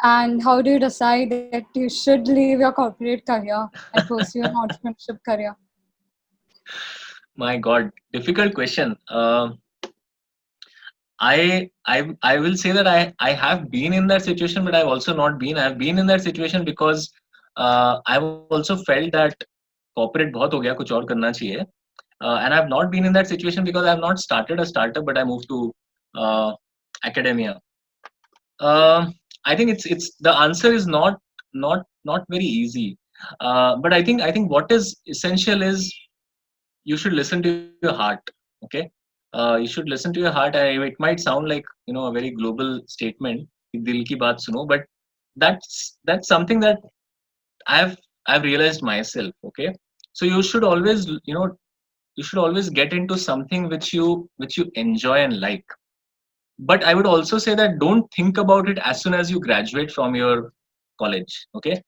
And how do you decide that you should leave your corporate career and pursue an entrepreneurship career? My God, difficult question. I will say that I have been in that situation, but I've also not been. I've been in that situation because I've also felt that corporate बहुत हो गया, कुछ और करना चाहिए. And I've not been in that situation because I've not started a startup, but I moved to academia. I think it's the answer is not very easy. But I think what is essential is you should listen to your heart. Okay, you should listen to your heart. It might sound like a very global statement, "Dil ki baat suno," but that's something that I've I've realized myself. Okay, so you should always you should always get into something which you enjoy and like. But I would also say that don't think about it as soon as you graduate from your college. Okay,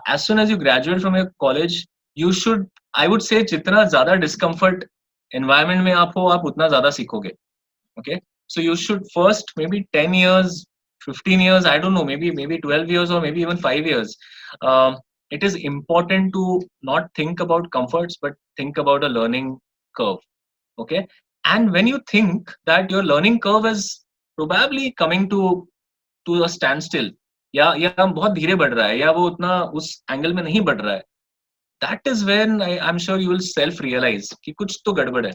as soon as you graduate from your college, you should, I would say, जितना ज़्यादा discomfort environment में आप हो, आप उतना ज़्यादा सीखोगे. Okay, so you should first maybe 10 years, 15 years, I don't know, maybe 12 years or maybe even 5 years. It is important to not think about comforts but think about a learning curve. Okay, and when you think that your learning curve is probably coming to a standstill, या बहुत धीरे बढ़ रहा है, या वो उतना उस एंगल में नहीं बढ़ रहा है, that is when I'm sure you will self realize कि कुछ तो गड़बड़ है,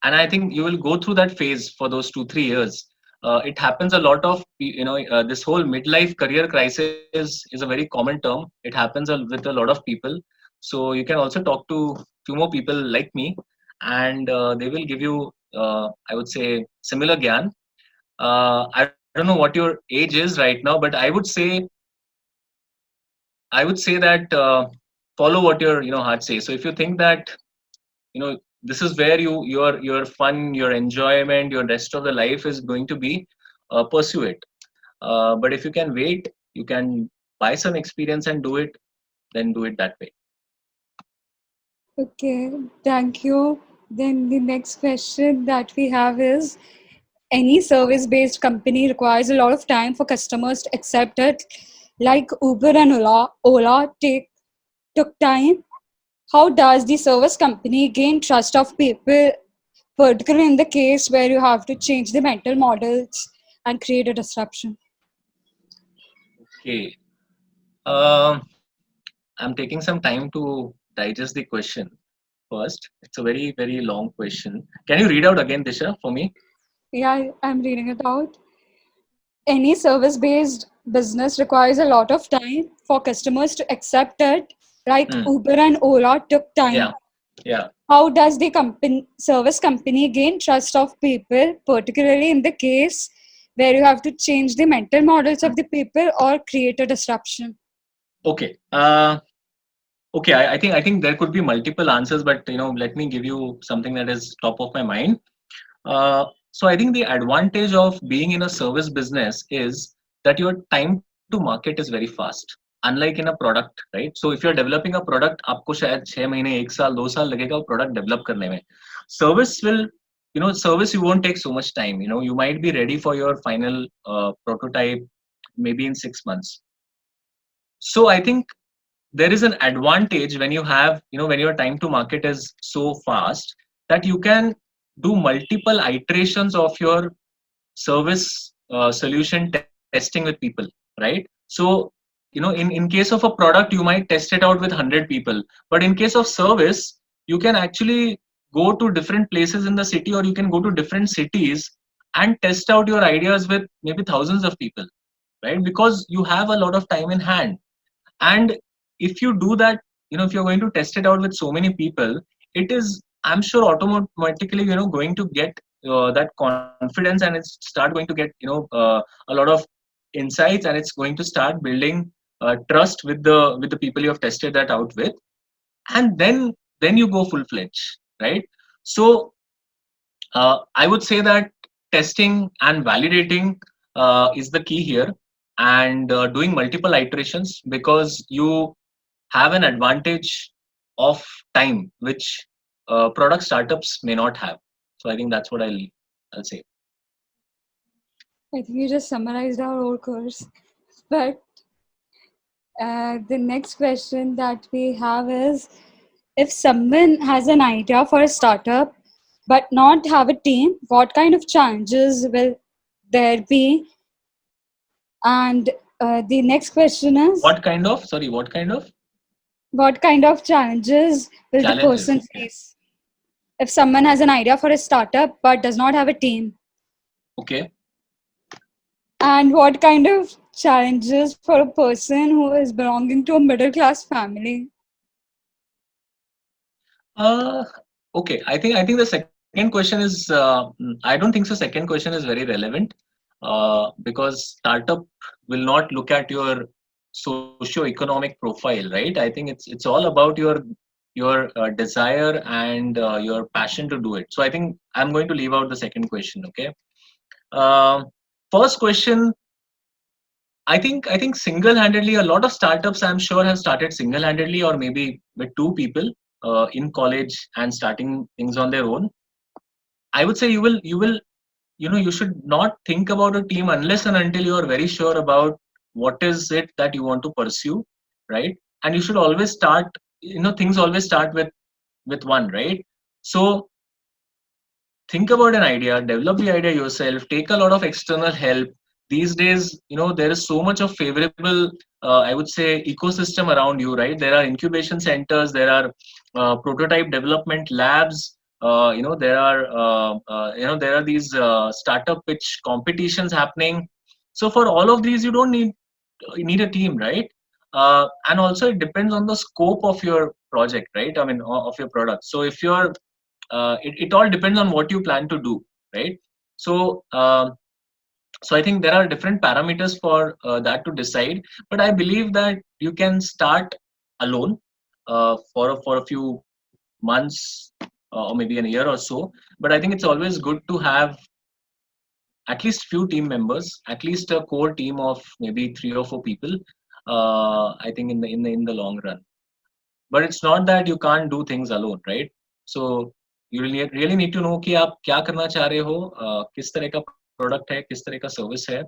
and I think you will go through that phase for those 2-3 years. It happens a lot of this whole midlife career crisis is a very common term. It happens with a lot of people. So you can also talk to few more people like me, and they will give you I would say similar gyan. I don't know what your age is right now, but I would say that follow what your heart says. So if you think that this is where your fun, your enjoyment, your rest of the life is going to be, pursue it. But if you can wait, you can buy some experience and do it, then do it that way. Okay, thank you. Then the next question that we have is, any service-based company requires a lot of time for customers to accept it, like Uber and Ola took time. How does the service company gain trust of people, particularly in the case where you have to change the mental models and create a disruption? Okay. I'm taking some time to digest the question first. It's a very, very long question. Can you read out again, Disha, for me? Yeah, I'm reading it out. Any service-based business requires a lot of time for customers to accept it, like Uber and Ola took time. Yeah. How does the service company gain trust of people, particularly in the case where you have to change the mental models of the people or create a disruption? Okay. Okay. I think there could be multiple answers, but let me give you something that is top of my mind. So I think the advantage of being in a service business is that your time to market is very fast. Unlike in a product, right? So if you're developing a product, आपको शायद 6 महीने, 1 साल, 2 साल लगेगा product develop करने में. Service will, service you won't take so much time. You might be ready for your final prototype maybe in 6 months. So I think there is an advantage when you have, when your time to market is so fast that you can do multiple iterations of your service solution testing with people, right? So in case of a product, you might test it out with 100 people, but in case of service, you can actually go to different places in the city, or you can go to different cities and test out your ideas with maybe thousands of people, right? Because you have a lot of time in hand. And if you do that, if you're going to test it out with so many people, it is, I'm sure, automatically going to get that confidence, and it's start going to get a lot of insights, and it's going to start building trust with the people you have tested that out with, and then you go full fledged, right? So I would say that testing and validating is the key here, and doing multiple iterations, because you have an advantage of time, which product startups may not have. So I think that's what I'll say. I think you just summarized our whole course. But the next question that we have is, if someone has an idea for a startup but not have a team, what kind of challenges will there be? And the next question is, What kind of, sorry, what kind of what kind of challenges will the challenges? person Okay. face if someone has an idea for a startup but does not have a team? Okay. And what kind of challenges for a person who is belonging to a middle class family? Uh, okay. I think the second question is I don't think so. Second question is very relevant because startup will not look at your socio-economic profile, right? I think it's all about your desire and your passion to do it. So I think I'm going to leave out the second question. Okay. Um First question, I think single-handedly, a lot of startups I'm sure have started single-handedly or maybe with two people in college and starting things on their own. I would say you should not think about a team unless and until you are very sure about what is it that you want to pursue, right? And you should always start, things always start with one, right? So think about an idea, develop the idea yourself, take a lot of external help. These days, there is so much of favorable, I would say, ecosystem around you, right? There are incubation centers, there are prototype development labs, there are these startup pitch competitions happening. So for all of these, you don't need a team, right? And also it depends on the scope of your project, right? I mean, of your product. So if you're it all depends on what you plan to do, right? So so I think there are different parameters for that to decide, but I believe that you can start alone for a few months or maybe a year or so. But I think it's always good to have at least few team members, at least a core team of maybe 3 or 4 people. I think in the long run, but it's not that you can't do things alone, right? So you really need to know कि आप क्या करना चाह रहे हो, किस तरह का product है, किस तरह का service है,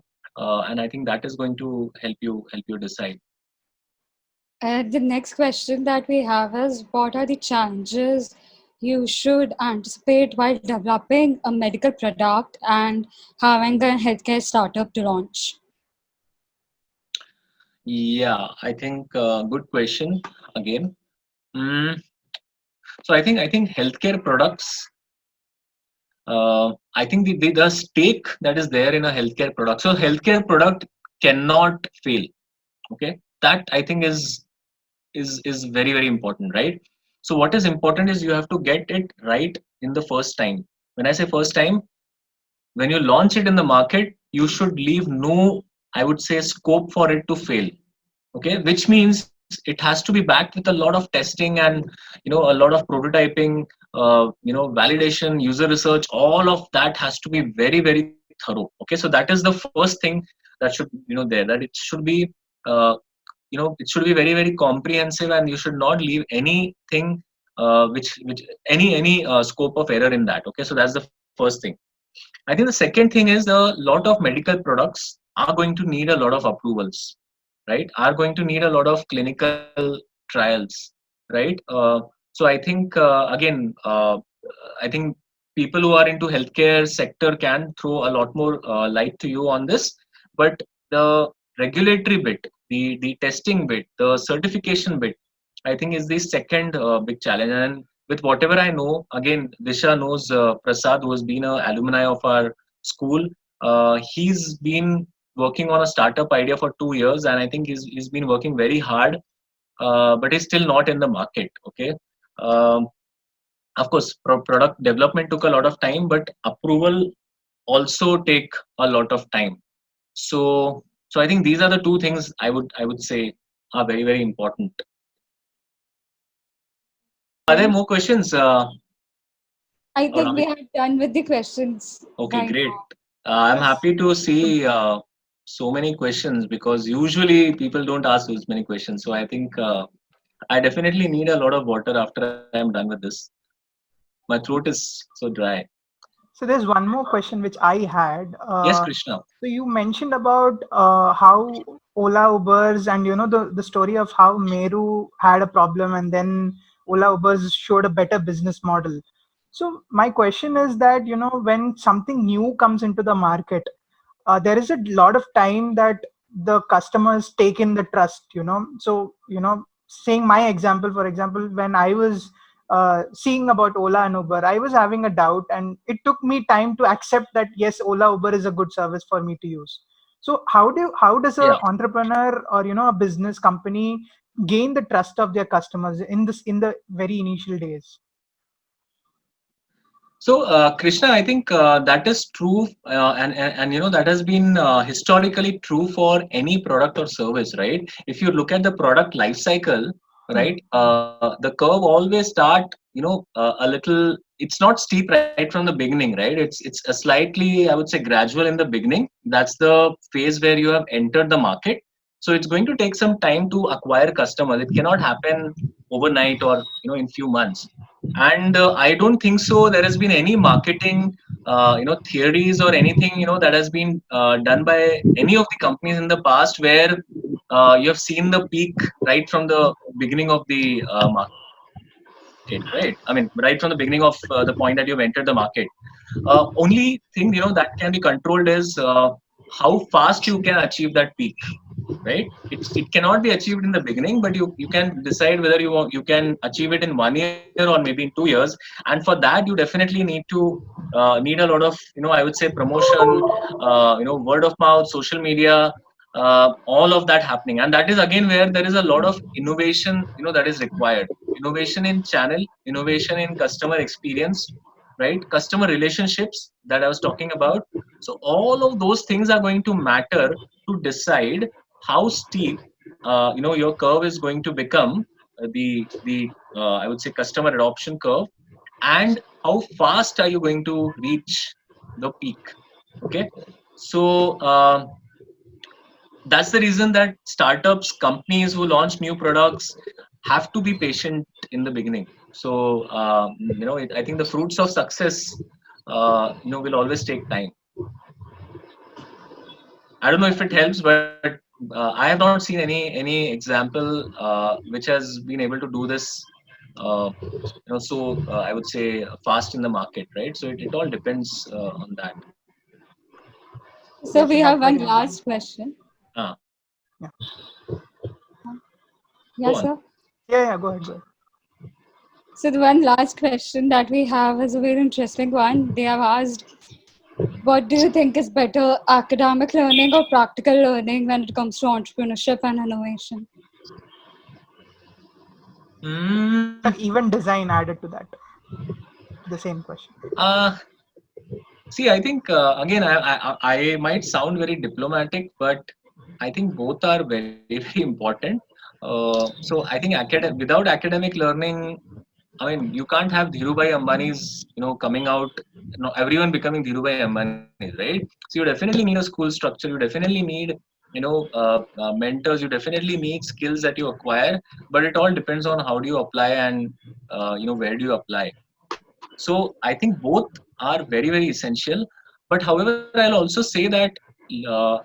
and I think that is going to help you decide. The next question that we have is, what are the challenges you should anticipate while developing a medical product and having a healthcare startup to launch? Yeah, I think good question again. Mm, so I think healthcare products. I think the stake that is there in a healthcare product. So healthcare product cannot fail. Okay, that I think is very very important, right? So what is important is you have to get it right in the first time. When I say first time, when you launch it in the market, you should leave no, I would say, scope for it to fail. Okay, which means it has to be backed with a lot of testing and a lot of prototyping, validation, user research. All of that has to be very very thorough. Okay, so that is the first thing that should there, that it should be uh, it should be very very comprehensive, and you should not leave anything which any scope of error in that. Okay, so that's the first thing. I think the second thing is a lot of medical products are going to need a lot of approvals, right? Are going to need a lot of clinical trials, right? So I think I think people who are into healthcare sector can throw a lot more light to you on this, but the regulatory bit, the testing bit, the certification bit, I think is the second big challenge. And with whatever I know, again, Disha knows Prasad, who has been an alumni of our school. He's been working on a startup idea for 2 years, and I think he's been working very hard, but he's still not in the market. Okay, um, Of course, product development took a lot of time, but approval also take a lot of time. So I think these are the two things I would say are very, very important. Are there more questions? I Or think we are done with the questions okay, right great. now. I'm happy to see so many questions because usually people don't ask those many questions. So I think I definitely need a lot of water after I'm done with this. My throat is so dry. So there's one more question which I had. Yes, Krishna. So you mentioned about how Ola Ubers and the story of how Meru had a problem and then Ola Ubers showed a better business model. So my question is that when something new comes into the market, there is a lot of time that the customers take in the trust. So saying my example, for example, when I was seeing about Ola and Uber, I was having a doubt, and it took me time to accept that yes, Ola Uber is a good service for me to use. So how does a Yeah. entrepreneur or a business company gain the trust of their customers in the very initial days? So, Krishna, I think that is true, and that has been historically true for any product or service, right? If you look at the product life cycle, right, the curve always start, a little. It's not steep right from the beginning, right? It's a slightly, I would say, gradual in the beginning. That's the phase where you have entered the market. So it's going to take some time to acquire customers. It cannot happen overnight or in few months. And I don't think so there has been any marketing theories or anything that has been done by any of the companies in the past where you have seen the peak right from the beginning of the market, right? I mean, right from the beginning of the point that you've entered the market. Only thing that can be controlled is how fast you can achieve that peak, right? It cannot be achieved in the beginning, but you can decide whether you can achieve it in 1 year or maybe in 2 years. And for that you definitely need a lot of I would say promotion, word of mouth, social media, all of that happening. And that is again where there is a lot of innovation that is required. Innovation in channel, innovation in customer experience, right? Customer relationships that I was talking about. So all of those things are going to matter to decide how steep your curve is going to become, the I would say customer adoption curve, and how fast are you going to reach the peak. Okay. So that's the reason that startups, companies who launch new products have to be patient in the beginning. So I think the fruits of success will always take time. I don't know if it helps, but I have not seen any example which has been able to do this uh, I would say fast in the market, right? So it all depends on that. So Yes, we have that's one very last question. Ah, yeah. go Yes, on. sir. Yeah, go ahead. So the one last question that we have is a very interesting one. They have asked, what do you think is better, academic learning or practical learning when it comes to entrepreneurship and innovation? Mm, Even design added to that, the same question. uh, See, I think again, I might sound very diplomatic, but I think both are very, very important. So I think without academic learning, I mean, you can't have Dhirubhai Ambani's, coming out, everyone becoming Dhirubhai Ambani, right? So you definitely need a school structure. You definitely need, mentors. You definitely need skills that you acquire. But it all depends on how do you apply and, where do you apply. So I think both are very, very essential. But however, I'll also say that uh,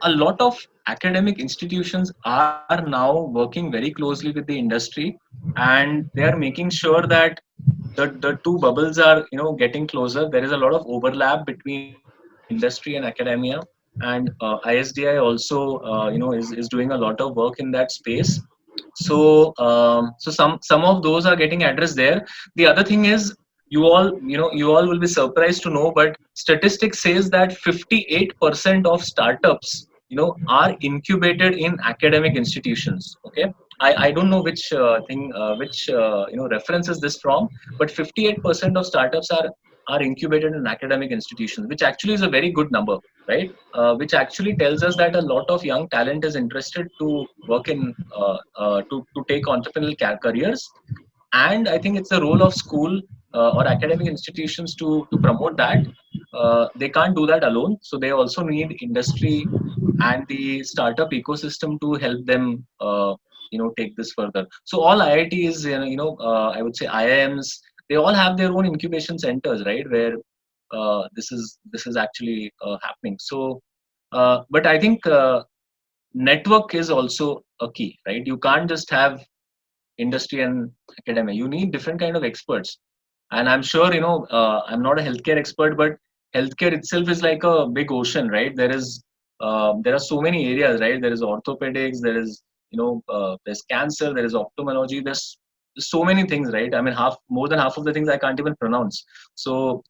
a lot of academic institutions are now working very closely with the industry, and they are making sure that the two bubbles are getting closer. There is a lot of overlap between industry and academia, and ISDI also is doing a lot of work in that space. So some of those are getting addressed there. The other thing is, you all will be surprised to know, but statistics says that 58% of startups are incubated in academic institutions. Okay. I don't know which reference is this from, but 58% of startups are incubated in academic institutions, which actually is a very good number, right? Which actually tells us that a lot of young talent is interested to work in to take entrepreneurial careers, and I think it's the role of school or academic institutions to promote that. They can't do that alone, so they also need industry and the startup ecosystem to help them take this further. So all IITs, I would say IIMs, they all have their own incubation centers, right, where this is actually happening. So but I think network is also a key, right? You can't just have industry and academia. You need different kind of experts, and I'm sure I'm not a healthcare expert, but healthcare itself is like a big ocean, right? There are so many areas, right? There is orthopedics, there is there's cancer, there is ophthalmology, there's so many things, right? I mean, more than half of the things I can't even pronounce. So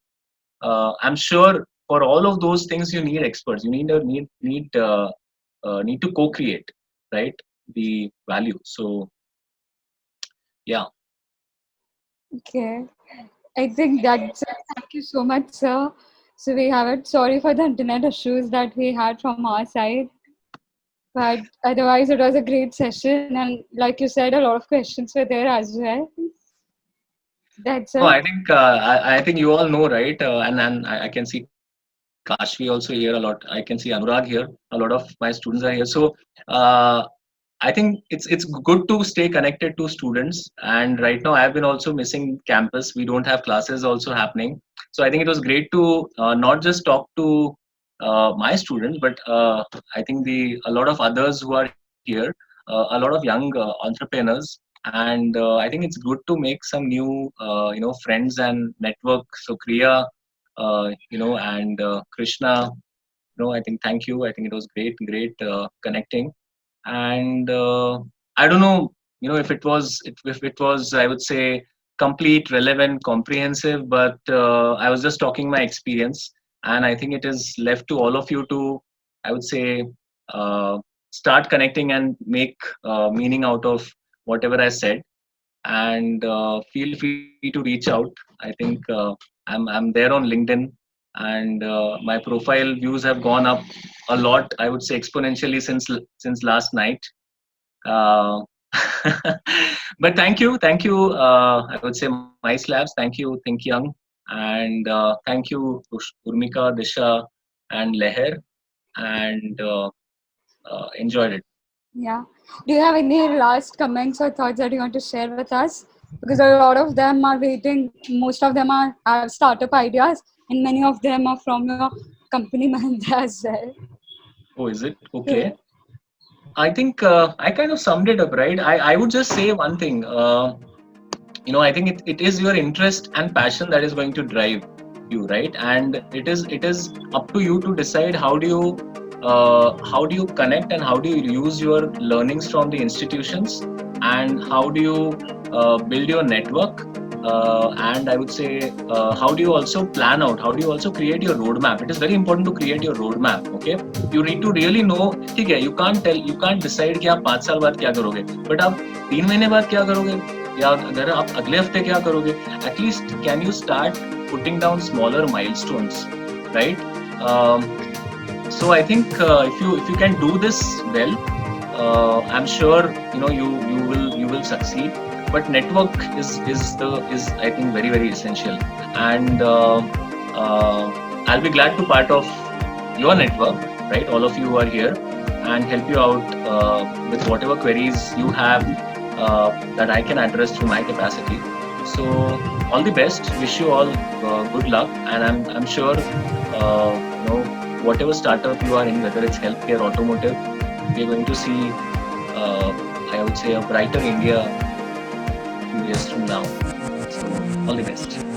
I'm sure for all of those things you need experts. You need to co-create, right, the value. So yeah. Okay. I think that's it. Thank you so much, sir. So we have it. Sorry for the internet issues that we had from our side. But otherwise, it was a great session. And like you said, a lot of questions were there as well. That's No, it. I think you all know, right? And I can see Kashvi also here a lot. I can see Anurag here. A lot of my students are here. So uh, I think it's good to stay connected to students. And right now, I've been also missing campus. We don't have classes also happening. So I think it was great to not just talk to my students, but I think a lot of others who are here, a lot of young entrepreneurs, and I think it's good to make some new friends and network. So Kriya, and Krishna, I think thank you. I think it was great connecting. And I don't know, if it was, I would say, complete, relevant, comprehensive, but I was just talking my experience, and I think it is left to all of you to, I would say, uh, start connecting and make meaning out of whatever I said, and feel free to reach out. I think I'm there on LinkedIn, and my profile views have gone up a lot. I would say exponentially since last night. Uh, but thank you. I would say Mice Labs. Thank you, Think Young, and thank you, Urmika, Disha, and Leher, and enjoyed it. Yeah. Do you have any last comments or thoughts that you want to share with us? Because a lot of them are waiting. Most of them have startup ideas, and many of them are from your company manager as well. Oh, is it So, okay? I think I kind of summed it up, right? I would just say one thing. I think it is your interest and passion that is going to drive you, right? And it is up to you to decide how do you connect and how do you use your learnings from the institutions, and how do you build your network, and I would say how do you also plan out, how do you also create your roadmap. It is very important to create your roadmap. Okay, you need to really know. ठीक है, you can't decide कि आप 5 साल बाद क्या करोगे, but आप 3 महीने बाद क्या करोगे, या अगर आप अगले हफ्ते क्या करोगे. At least can you start putting down smaller milestones, right? So I think if you can do this well, I'm sure you will succeed. But network is I think very essential, and I'll be glad to part of your network, right? All of you who are here, and help you out with whatever queries you have that I can address through my capacity. So all the best. Wish you all good luck, and I'm sure whatever startup you are in, whether it's healthcare, automotive, we're going to see I would say a brighter India few years from now. So all the best.